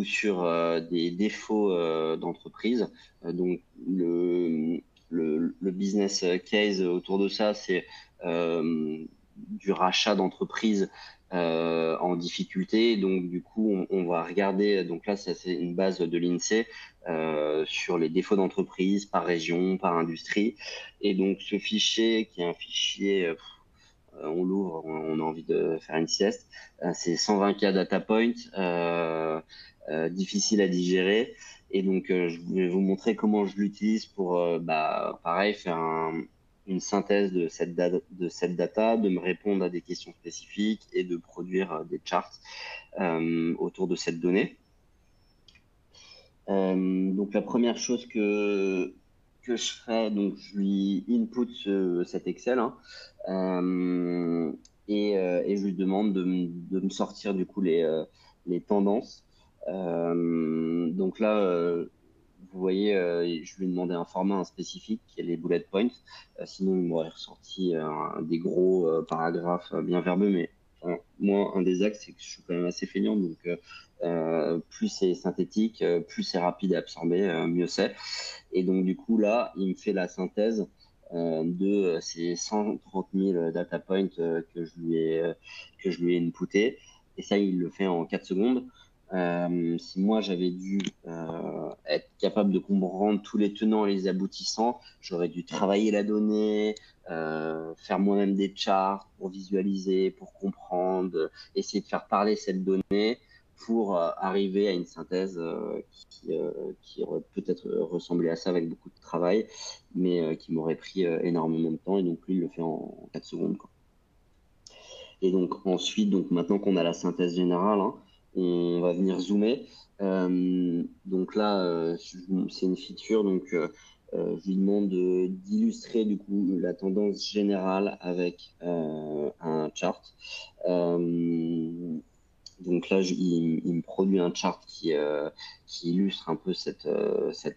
sur des défauts d'entreprise. Donc, le business case autour de ça, c'est du rachat d'entreprise en difficulté. Donc, du coup, on va regarder. Donc là, ça, c'est une base de l'INSEE sur les défauts d'entreprise par région, par industrie. Et donc, ce fichier, qui est un fichier, on l'ouvre, on a envie de faire une sieste. C'est 120K data points, difficile à digérer. Et donc, je vais vous montrer comment je l'utilise pour, pareil, faire une synthèse de cette data, de me répondre à des questions spécifiques et de produire des charts autour de cette donnée. Donc, la première chose que je ferai, donc je lui input cet Excel, hein, et je lui demande de me sortir du coup les tendances. Donc là, vous voyez, je lui ai demandé un format spécifique qui est les bullet points. Sinon, il m'aurait ressorti des gros paragraphes bien verbeux. Mais moi, un des axes, c'est que je suis quand même assez feignant. Donc, plus c'est synthétique, plus c'est rapide à absorber, mieux c'est. Et donc, du coup, là, il me fait la synthèse de ces 130 000 data points que je lui ai inputé. Et ça, il le fait en 4 secondes. Si moi j'avais dû être capable de comprendre tous les tenants et les aboutissants, j'aurais dû travailler la donnée, faire moi-même des charts pour visualiser, pour comprendre, essayer de faire parler cette donnée pour arriver à une synthèse qui aurait peut-être ressemblé à ça avec beaucoup de travail, mais qui m'aurait pris énormément de temps. Et donc lui, il le fait en 4 secondes, quoi. Et donc ensuite, donc maintenant qu'on a la synthèse générale, hein, on va venir zoomer. Donc là, c'est une feature, donc je lui demande d'illustrer du coup la tendance générale avec un chart. Donc là, il me produit un chart qui illustre un peu cette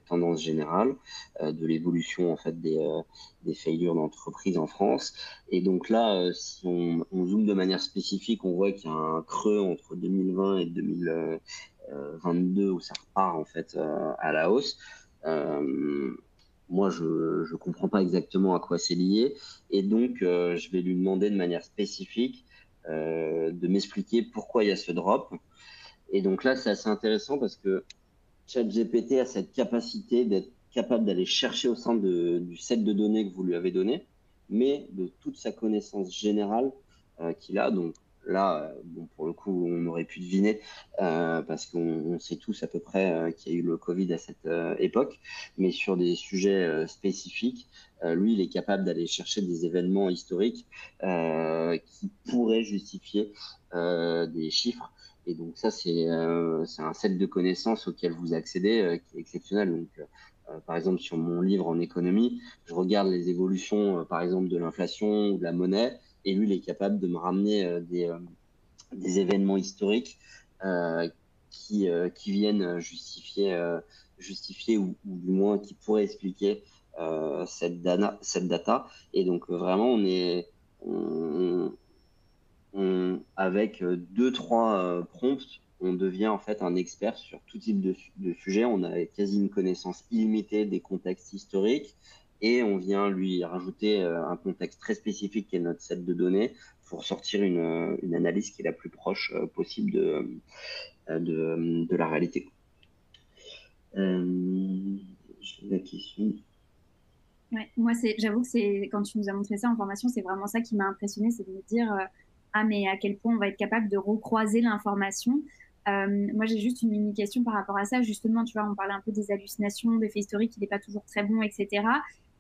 tendance générale de l'évolution en fait des failures d'entreprise en France. Et donc là, si on zoome de manière spécifique, on voit qu'il y a un creux entre 2020 et 2022 où ça repart en fait à la hausse. Moi, je comprends pas exactement à quoi c'est lié, et donc je vais lui demander de manière spécifique de m'expliquer pourquoi il y a ce drop. Et donc là, c'est assez intéressant parce que ChatGPT a cette capacité d'être capable d'aller chercher au sein du set de données que vous lui avez donné, mais de toute sa connaissance générale qu'il a. Donc là, bon, pour le coup, on aurait pu deviner parce qu'on sait tous à peu près qu'il y a eu le Covid à cette époque, mais sur des sujets spécifiques, lui, il est capable d'aller chercher des événements historiques qui pourraient justifier des chiffres. Et donc ça, c'est un set de connaissances auquel vous accédez qui est exceptionnel. Donc, par exemple, sur mon livre en économie, je regarde les évolutions, par exemple, de l'inflation ou de la monnaie, et lui, il est capable de me ramener des événements historiques qui viennent justifier ou du moins qui pourraient expliquer cette data. Et donc, vraiment, avec deux, trois prompts, on devient en fait un expert sur tout type de sujet. On a quasi une connaissance illimitée des contextes historiques et on vient lui rajouter un contexte très spécifique qui est notre set de données pour sortir une analyse qui est la plus proche possible de la réalité. La question. Ouais, moi, j'avoue que quand tu nous as montré ça en formation, c'est vraiment ça qui m'a impressionnée, c'est de me dire, ah, mais à quel point on va être capable de recroiser l'information. Moi, j'ai juste une mini question par rapport à ça. Justement, tu vois, on parlait un peu des hallucinations, des faits historiques, il n'est pas toujours très bon, etc.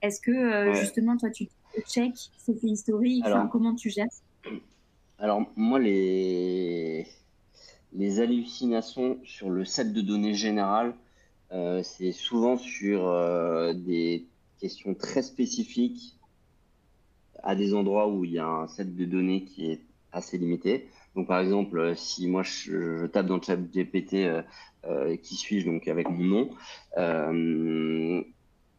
Est-ce que, Ouais. justement, toi, tu check ces faits historiques, enfin, Alors, comment tu gères? Alors, moi, les hallucinations sur le set de données général, c'est souvent sur des questions très spécifiques à des endroits où il y a un set de données qui est assez limité. Donc, par exemple, si moi je tape dans le chat GPT qui suis-je, donc avec mon nom, euh,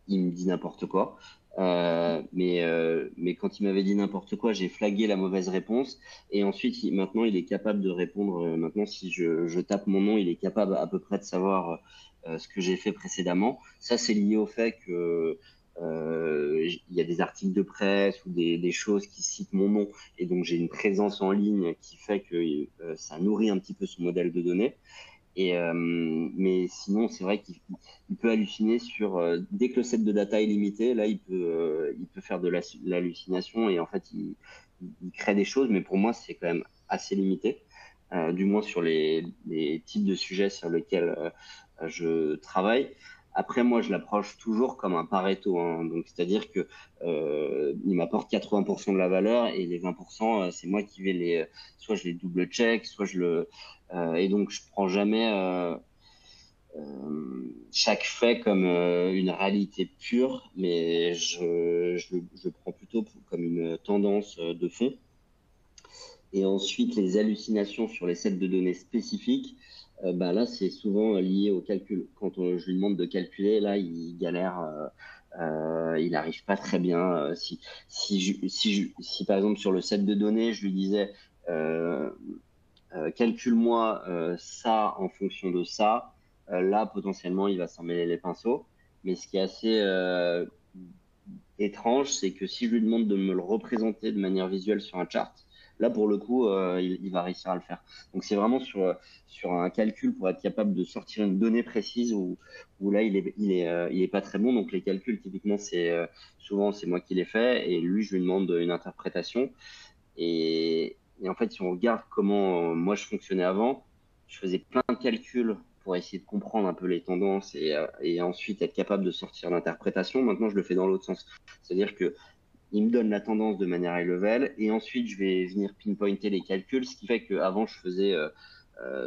il me dit n'importe quoi. Mais quand il m'avait dit n'importe quoi, j'ai flagué la mauvaise réponse. Et ensuite, maintenant, il est capable de répondre. Maintenant, si je tape mon nom, il est capable à peu près de savoir ce que j'ai fait précédemment. Ça, c'est lié au fait que il y a des articles de presse ou des choses qui citent mon nom. Et donc, j'ai une présence en ligne qui fait que ça nourrit un petit peu son modèle de données. Mais sinon, c'est vrai qu'il peut halluciner sur dès que le set de data est limité, là, il peut faire de l'hallucination et en fait, il crée des choses. Mais pour moi, c'est quand même assez limité, du moins sur les types de sujets sur lesquels je travaille. Après, moi, je l'approche toujours comme un Pareto, hein. Donc, c'est-à-dire que il m'apporte 80% de la valeur et les 20%, c'est moi qui vais soit je les double check, soit et donc je prends jamais chaque fait comme une réalité pure, mais je prends plutôt comme une tendance de fond. Et ensuite, les hallucinations sur les sets de données spécifiques, bah là, c'est souvent lié au calcul. Quand je lui demande de calculer, là, il galère, il n'arrive pas très bien. Si, par exemple, sur le set de données, je lui disais, calcule-moi ça en fonction de ça, là, potentiellement, il va s'en mêler les pinceaux. Mais ce qui est assez étrange, c'est que si je lui demande de me le représenter de manière visuelle sur un chart, là, pour le coup, il va réussir à le faire. Donc, c'est vraiment sur un calcul pour être capable de sortir une donnée précise où là, il est pas très bon. Donc, les calculs, typiquement, souvent, c'est moi qui les fais et lui, je lui demande une interprétation. Et en fait, si on regarde comment moi je fonctionnais avant, je faisais plein de calculs pour essayer de comprendre un peu les tendances et ensuite être capable de sortir l'interprétation. Maintenant, je le fais dans l'autre sens. C'est-à-dire que il me donne la tendance de manière high level et ensuite je vais venir pinpointer les calculs, ce qui fait qu'avant je faisais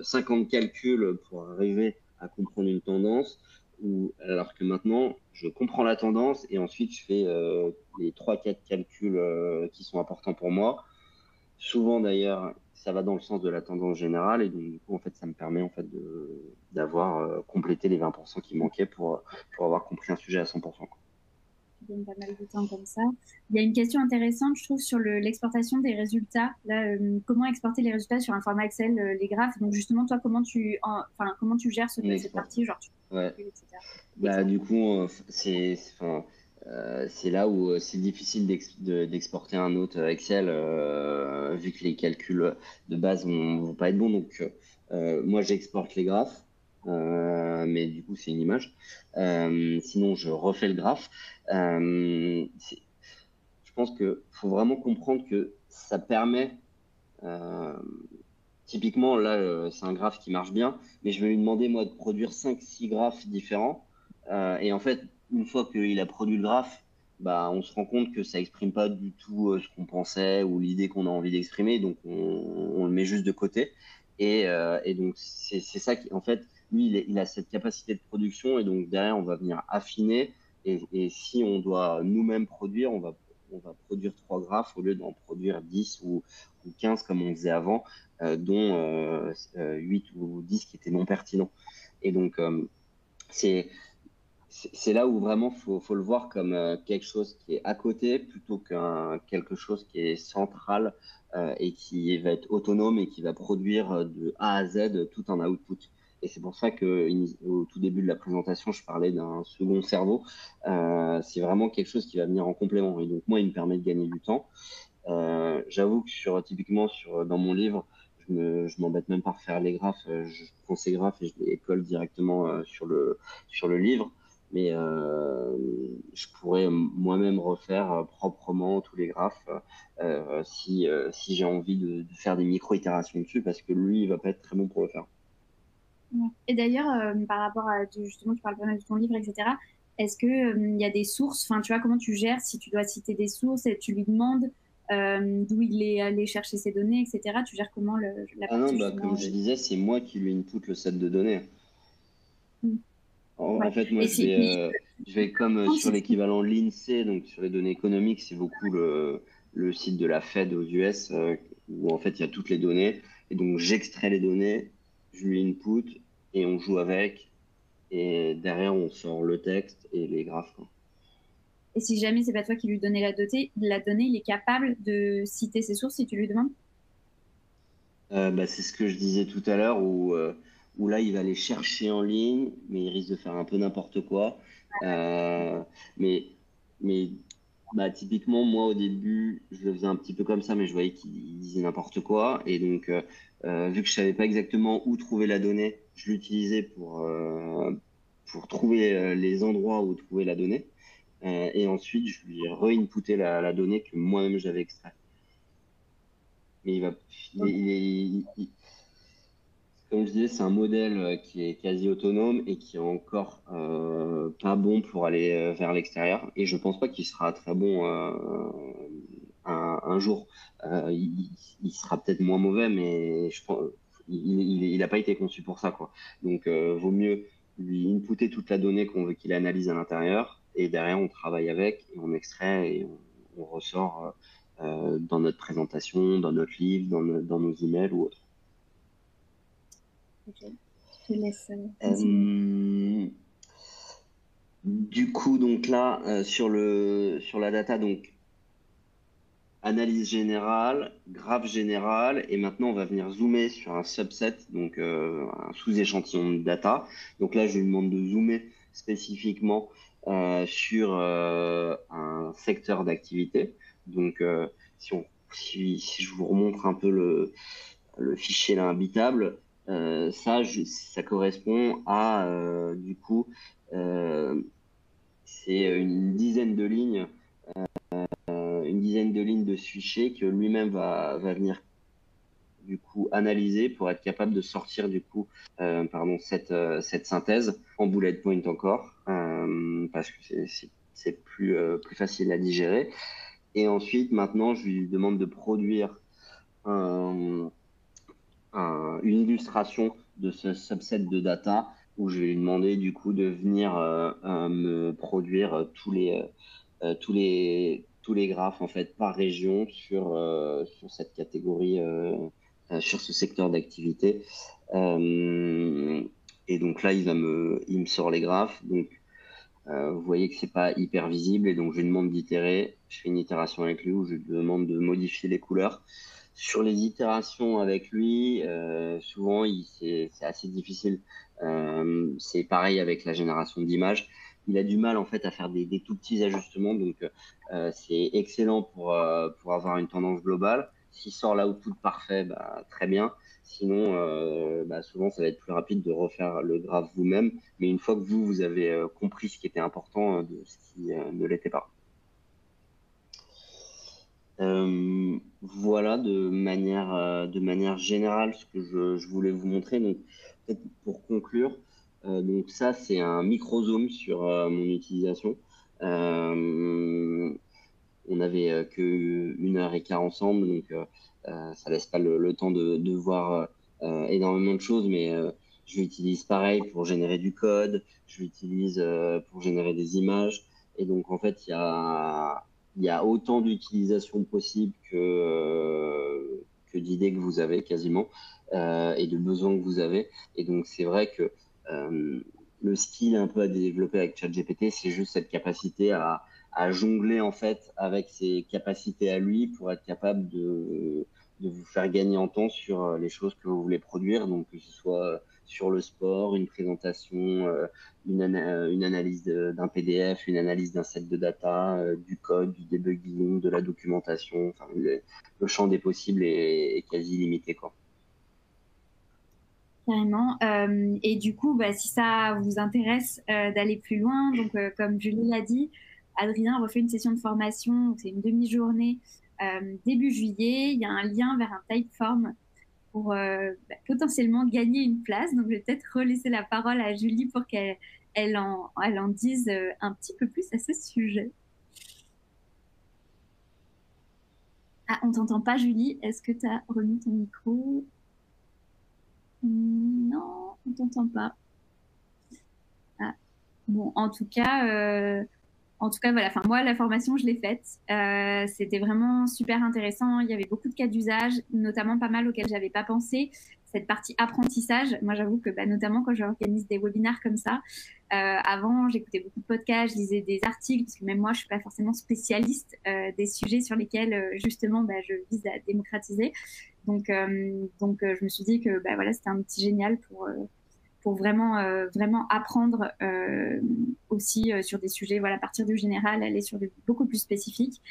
50 calculs pour arriver à comprendre une tendance, alors que maintenant je comprends la tendance et ensuite je fais les 3-4 calculs qui sont importants pour moi. Souvent d'ailleurs, ça va dans le sens de la tendance générale et donc du coup en fait ça me permet en fait d'avoir complété les 20% qui manquaient pour avoir compris un sujet à 100%, quoi. Ça donne pas mal de temps comme ça. Il y a une question intéressante, je trouve, sur l'exportation des résultats. Là, comment exporter les résultats sur un format Excel, les graphes. Donc justement, toi, comment tu gères On cette exporte. partie, genre tu Ouais. etc. Bah, du coup, c'est là où c'est difficile d'exporter un autre Excel, vu que les calculs de base vont pas être bons. Donc, moi, j'exporte les graphes, mais du coup, c'est une image. Sinon, je refais le graphe. Je pense que faut vraiment comprendre que ça permet, euh, typiquement, là, c'est un graphe qui marche bien, mais je vais lui demander, moi, de produire 5-6 graphes différents. Et en fait, une fois qu'il a produit le graphe, bah, on se rend compte que ça exprime pas du tout ce qu'on pensait ou l'idée qu'on a envie d'exprimer. Donc, on le met juste de côté. Et donc, c'est ça qui, en fait, lui, il a cette capacité de production. Et donc, derrière, on va venir affiner. Et si on doit nous-mêmes produire, on va produire 3 graphes au lieu d'en produire 10 ou 15 comme on faisait avant, dont 8 ou 10 qui étaient non pertinents. Et donc, c'est c'est là où vraiment faut le voir comme quelque chose qui est à côté plutôt qu'un quelque chose qui est central et qui va être autonome et qui va produire de A à Z tout un output. Et c'est pour ça que au tout début de la présentation, je parlais d'un second cerveau. C'est vraiment quelque chose qui va venir en complément. Et donc moi, il me permet de gagner du temps. J'avoue que typiquement dans mon livre, je m'embête même pas à refaire les graphes. Je prends ces graphes et je les colle directement sur le livre. Mais je pourrais moi-même refaire proprement tous les graphes si j'ai envie de faire des micro-itérations dessus parce que lui, il va pas être très bon pour le faire. Ouais. Et d'ailleurs, par rapport à, justement, tu parles pas mal de ton livre, etc. Est-ce que il y a des sources, enfin, tu vois, comment tu gères si tu dois citer des sources et tu lui demandes d'où il est allé chercher ses données, etc. Tu gères comment la Ah non, partie bah, justement comme je disais, c'est moi qui lui input le set de données. Mm. En Ouais. fait, moi, Et si, je vais comme sur si tu- l'équivalent l'INSEE, donc sur les données économiques, c'est beaucoup le site de la Fed aux US, où en fait, il y a toutes les données. Et donc, j'extrais les données, je lui input, et on joue avec. Et derrière, on sort le texte et les graphes, quoi. et si jamais c'est pas toi qui lui donnais la donnée, il est capable de citer ses sources si tu lui demandes? Bah, c'est ce que je disais tout à l'heure, où là, il va aller chercher en ligne, mais il risque de faire un peu n'importe quoi. Euh, mais, mais bah, typiquement, moi, au début, je le faisais un petit peu comme ça, mais je voyais qu'il disait n'importe quoi. Et donc, vu que je savais pas exactement où trouver la donnée, je l'utilisais pour trouver les endroits où trouver la donnée. Et ensuite, je lui re-inputais la donnée que moi-même j'avais extraite. Mais il va, comme je disais, c'est un modèle qui est quasi autonome et qui est encore pas bon pour aller vers l'extérieur. Et je pense pas qu'il sera très bon un jour. Il sera peut-être moins mauvais, mais je pense, il a pas été conçu pour ça, quoi. Donc, vaut mieux lui inputter toute la donnée qu'on veut qu'il analyse à l'intérieur. Et derrière, on travaille avec et on extrait et on ressort dans notre présentation, dans notre livre, dans nos emails ou autre. Ok. Je te laisse continuer. Euh, du coup, donc là, sur la data, donc analyse générale, graphe général, et maintenant on va venir zoomer sur un subset, donc un sous-échantillon de data. Donc là, je lui demande de zoomer spécifiquement sur un secteur d'activité. Donc, si je vous remontre un peu le fichier là imbitable, ça correspond à du coup c'est une dizaine de lignes de ce fichier que lui-même va venir du coup analyser pour être capable de sortir du coup cette synthèse en bullet point encore parce que c'est plus facile à digérer. Et ensuite, maintenant, je lui demande de produire un, une illustration de ce subset de data où je vais lui demander du coup de venir me produire tous les graphes en fait par région sur cette catégorie, sur ce secteur d'activité. Euh, et donc là, il me sort les graphes. Donc vous voyez que c'est pas hyper visible et donc je lui demande d'itérer. Je fais une itération avec lui où je lui demande de modifier les couleurs. Sur les itérations avec lui, souvent c'est assez difficile. C'est pareil avec la génération d'images. Il a du mal en fait à faire des tout petits ajustements, donc c'est excellent pour avoir une tendance globale. S'il sort l'output parfait, bah, très bien. Sinon, bah, souvent ça va être plus rapide de refaire le graphe vous-même. Mais une fois que vous avez compris ce qui était important de ce qui ne l'était pas. Voilà de manière générale ce que je voulais vous montrer. Donc, peut-être pour conclure, donc ça c'est un micro-zoom sur mon utilisation. Euh, on avait que 1 heure et quart ensemble, donc ça laisse pas le temps de voir énormément de choses, mais je l'utilise pareil pour générer du code, je l'utilise pour générer des images, et donc en fait il y a autant d'utilisations possibles que d'idées que vous avez quasiment et de besoins que vous avez, et donc c'est vrai que le skill un peu à développer avec ChatGPT, c'est juste cette capacité à jongler en fait avec ses capacités à lui pour être capable de vous faire gagner en temps sur les choses que vous voulez produire, donc que ce soit sur le sport, une présentation, une analyse d'un PDF, une analyse d'un set de data, du code, du debugging, de la documentation. Enfin, le champ des possibles est quasi limité, quoi. Carrément. Et du coup, bah, si ça vous intéresse d'aller plus loin, donc comme Julie l'a dit, Adrien refait une session de formation, c'est une demi-journée début juillet. Il y a un lien vers un Typeform pour potentiellement gagner une place. Donc je vais peut-être relaisser la parole à Julie pour qu'elle en dise un petit peu plus à ce sujet. Ah, on t'entend pas, Julie. Est-ce que tu as remis ton micro? Non, on t'entend pas. Ah. Bon, en tout cas, voilà. Enfin, moi, la formation, je l'ai faite. C'était vraiment super intéressant. Il y avait beaucoup de cas d'usage, notamment pas mal auxquels j'avais pas pensé. Cette partie apprentissage, moi, j'avoue que, notamment quand j'organise des webinaires comme ça, avant, j'écoutais beaucoup de podcasts, je lisais des articles, parce que même moi, je suis pas forcément spécialiste des sujets sur lesquels, justement, je vise à démocratiser. Donc, je me suis dit que, voilà, c'était un outil génial pour vraiment apprendre aussi sur des sujets, voilà, à partir du général, aller sur des beaucoup plus spécifiques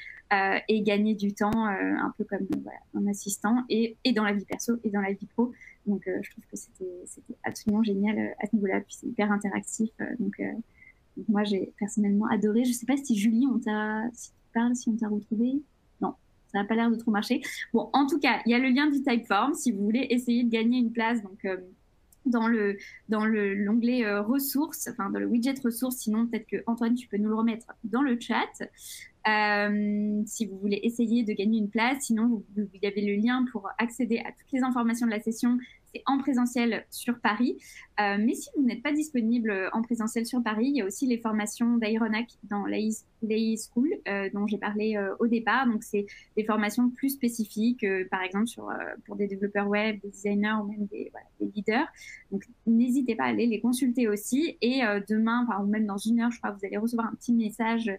et gagner du temps un peu comme voilà, un assistant et dans la vie perso et dans la vie pro. Donc, je trouve que c'était absolument génial à ce niveau-là. Puis c'est hyper interactif. Donc, moi, j'ai personnellement adoré. Je sais pas si Julie, si tu parles, si on t'a retrouvé. Non, ça n'a pas l'air de trop marcher. Bon, en tout cas, il y a le lien du Typeform si vous voulez essayer de gagner une place. Donc, dans l'onglet ressources, enfin dans le widget ressources, sinon peut-être que Antoine, tu peux nous le remettre dans le chat. Si vous voulez essayer de gagner une place, sinon vous avez le lien pour accéder à toutes les informations de la session. C'est en présentiel sur Paris. Mais si vous n'êtes pas disponible en présentiel sur Paris, il y a aussi les formations d'Aeronac dans l'AI School dont j'ai parlé au départ. Donc, c'est des formations plus spécifiques, par exemple pour des développeurs web, des designers ou même des leaders. Donc, n'hésitez pas à aller les consulter aussi. Et demain, ou même dans une heure, je crois, vous allez recevoir un petit message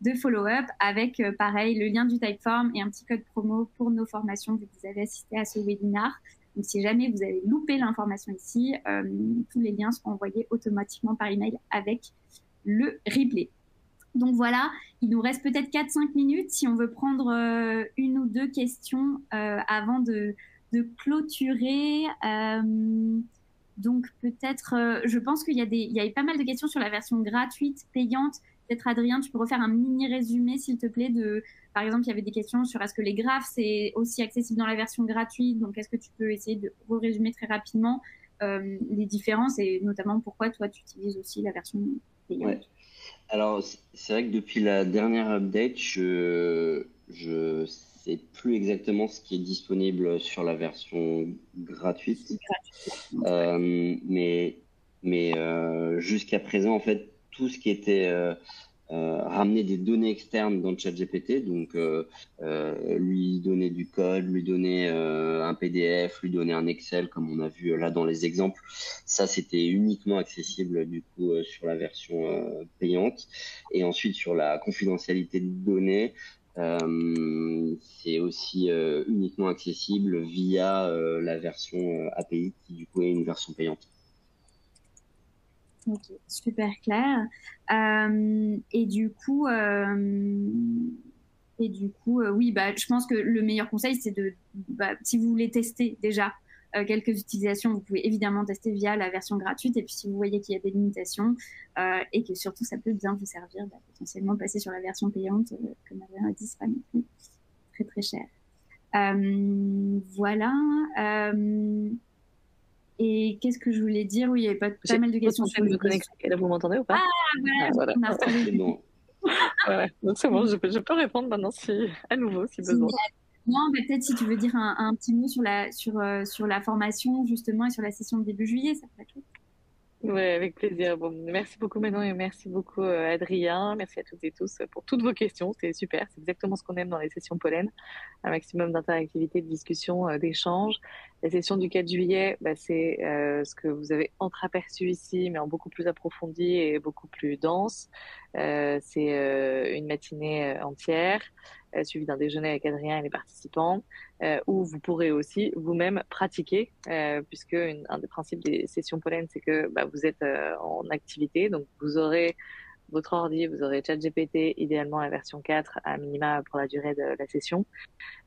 de follow-up avec, pareil, le lien du Typeform et un petit code promo pour nos formations vu que vous avez assisté à ce webinar. Donc, si jamais vous avez loupé l'information ici, tous les liens seront envoyés automatiquement par email avec le replay. Donc voilà, il nous reste peut-être 4-5 minutes si on veut prendre une ou deux questions avant de clôturer. Donc peut-être, je pense qu'il y a pas mal de questions sur la version gratuite, payante. Peut-être Adrien, tu peux refaire un mini résumé, s'il te plaît, par exemple, il y avait des questions sur est-ce que les graphes, c'est aussi accessible dans la version gratuite. Donc, est-ce que tu peux essayer de résumer très rapidement les différences et notamment pourquoi toi, tu utilises aussi la version payante? Ouais. Alors, c'est vrai que depuis la dernière update, je sais plus exactement ce qui est disponible sur la version gratuite. Mais jusqu'à présent, en fait, tout ce qui était ramener des données externes dans ChatGPT, donc lui donner du code, lui donner un PDF, lui donner un Excel, comme on a vu là dans les exemples, ça c'était uniquement accessible du coup sur la version payante. Et ensuite sur la confidentialité de données, c'est aussi uniquement accessible via la version API qui du coup est une version payante. Ok, super clair. Et du coup, oui, je pense que le meilleur conseil, c'est si vous voulez tester déjà quelques utilisations, vous pouvez évidemment tester via la version gratuite. Et puis, si vous voyez qu'il y a des limitations et que surtout ça peut bien vous servir, potentiellement passer sur la version payante, comme Adrien a dit, c'est pas non plus très très cher. Voilà. Et qu'est-ce que je voulais dire? Oui, il y avait pas mal de questions sur le connexion. Là, vous m'entendez ou pas? Voilà. On a retrouvé. Bon. Ouais, donc c'est bon, je peux répondre maintenant à nouveau si besoin. Non, peut-être si tu veux dire un petit mot sur la formation justement et sur la session de début juillet, ça pourrait être chouette. Oui, avec plaisir. Bon, merci beaucoup Manon et merci beaucoup Adrien. Merci à toutes et tous pour toutes vos questions. C'était super. C'est exactement ce qu'on aime dans les sessions Pollen. Un maximum d'interactivité, de discussion, d'échange. La session du 4 juillet, c'est ce que vous avez entreaperçu ici, mais en beaucoup plus approfondi et beaucoup plus dense. C'est une matinée entière, suivie d'un déjeuner avec Adrien et les participants, où vous pourrez aussi vous-même pratiquer, puisque un des principes des sessions Pollen, c'est que vous êtes en activité, donc vous aurez votre ordi, vous aurez ChatGPT, idéalement la version 4 à minima pour la durée de la session,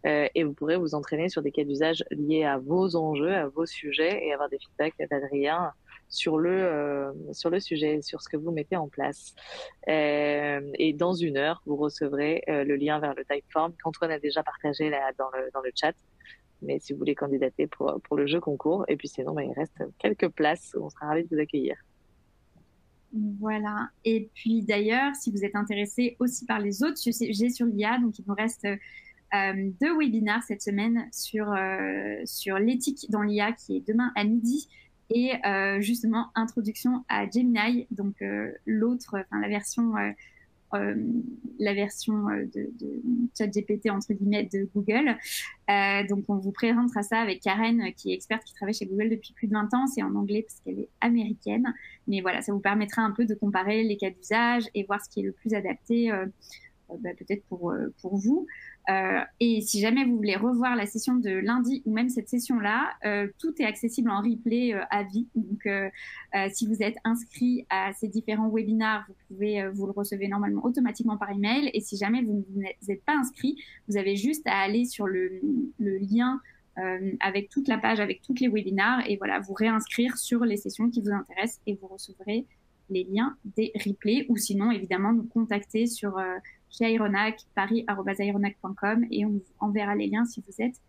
et vous pourrez vous entraîner sur des cas d'usage liés à vos enjeux, à vos sujets, et avoir des feedbacks d'Adrien sur le sujet, sur ce que vous mettez en place. Et dans une heure, vous recevrez le lien vers le Typeform qu'Antoine a déjà partagé là dans le chat. Mais si vous voulez candidater pour le jeu concours, et puis sinon, il reste quelques places, on sera ravis de vous accueillir. Voilà. Et puis d'ailleurs, si vous êtes intéressé aussi par les autres sujets sur l'IA, donc il nous reste deux webinaires cette semaine sur l'éthique dans l'IA qui est demain à midi et justement introduction à Gemini, donc la version de ChatGPT entre guillemets de Google. Donc on vous présentera ça avec Karen qui est experte qui travaille chez Google depuis plus de 20 ans. C'est en anglais parce qu'elle est américaine. Mais voilà, ça vous permettra un peu de comparer les cas d'usage et voir ce qui est le plus adapté peut-être pour vous. Et si jamais vous voulez revoir la session de lundi ou même cette session-là, tout est accessible en replay à vie. Donc, si vous êtes inscrit à ces différents webinaires, vous le recevez normalement automatiquement par email. Et si jamais vous n'êtes pas inscrit, vous avez juste à aller sur le lien avec toute la page, avec tous les webinaires et voilà, vous réinscrire sur les sessions qui vous intéressent et vous recevrez les liens des replays ou sinon, évidemment, nous contacter chez Ironac, paris@ironac.com et on vous enverra les liens si vous êtes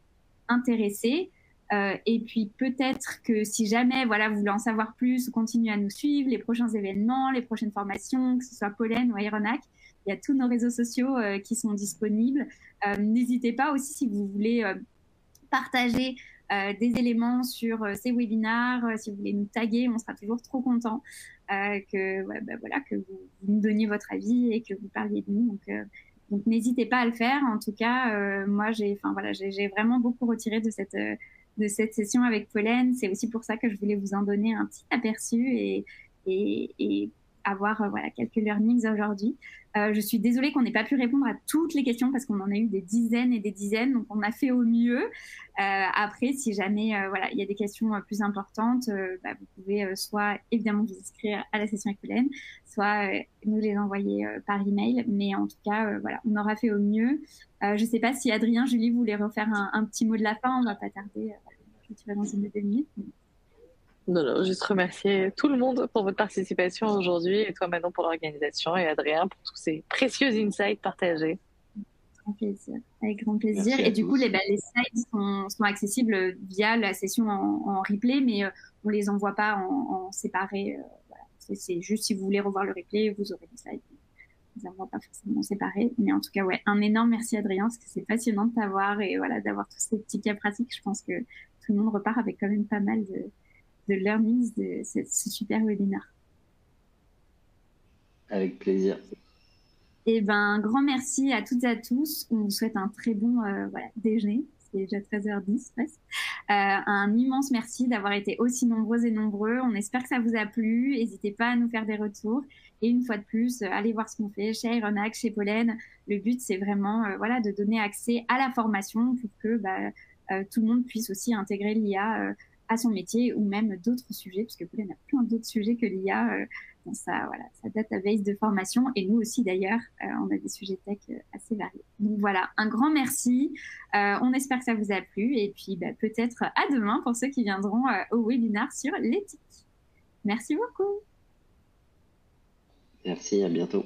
intéressés. Et puis peut-être que si jamais vous voulez en savoir plus, continuez à nous suivre, les prochains événements, les prochaines formations, que ce soit Pollen ou Ironac, il y a tous nos réseaux sociaux qui sont disponibles. N'hésitez pas aussi si vous voulez partager des éléments sur ces webinaires, si vous voulez nous taguer, on sera toujours trop contents que vous nous donniez votre avis et que vous parliez de nous. Donc n'hésitez pas à le faire. En tout cas, moi j'ai vraiment beaucoup retiré de cette session avec Pollen. C'est aussi pour ça que je voulais vous en donner un petit aperçu et avoir quelques learnings aujourd'hui. Je suis désolée qu'on n'ait pas pu répondre à toutes les questions parce qu'on en a eu des dizaines et des dizaines, donc on a fait au mieux. Après, si jamais il y a des questions plus importantes, vous pouvez soit évidemment vous inscrire à la session avec Pollen, soit nous les envoyer par email. Mais en tout cas, on aura fait au mieux. Je ne sais pas si Adrien, Julie voulait refaire un petit mot de la fin. On ne va pas tarder. Tu vas dans une 2 minutes. Non, juste remercier tout le monde pour votre participation aujourd'hui et toi Manon pour l'organisation et Adrien pour tous ces précieux insights partagés. Avec grand plaisir. Et du coup, les slides sont accessibles via la session en replay, mais on les envoie pas en séparé. C'est juste si vous voulez revoir le replay, vous aurez les slides. On les envoie pas forcément séparés. Mais en tout cas, un énorme merci Adrien, parce que c'est passionnant de t'avoir et d'avoir tous ces petits cas pratiques. Je pense que tout le monde repart avec quand même pas mal de learnings de ce super webinaire. Avec plaisir. Et un grand merci à toutes et à tous. On vous souhaite un très bon déjeuner. C'est déjà 13h10 presque. Un immense merci d'avoir été aussi nombreuses et nombreux. On espère que ça vous a plu. N'hésitez pas à nous faire des retours. Et une fois de plus, allez voir ce qu'on fait chez Ironac, chez Pollen. Le but, c'est vraiment de donner accès à la formation pour que tout le monde puisse aussi intégrer l'IA à son métier ou même d'autres sujets, puisque Pollen a plein d'autres sujets que l'IA dans sa database de formation. Et nous aussi, d'ailleurs, on a des sujets tech assez variés. Donc voilà, un grand merci. On espère que ça vous a plu. Et puis peut-être à demain pour ceux qui viendront au webinaire sur l'éthique. Merci beaucoup. Merci, à bientôt.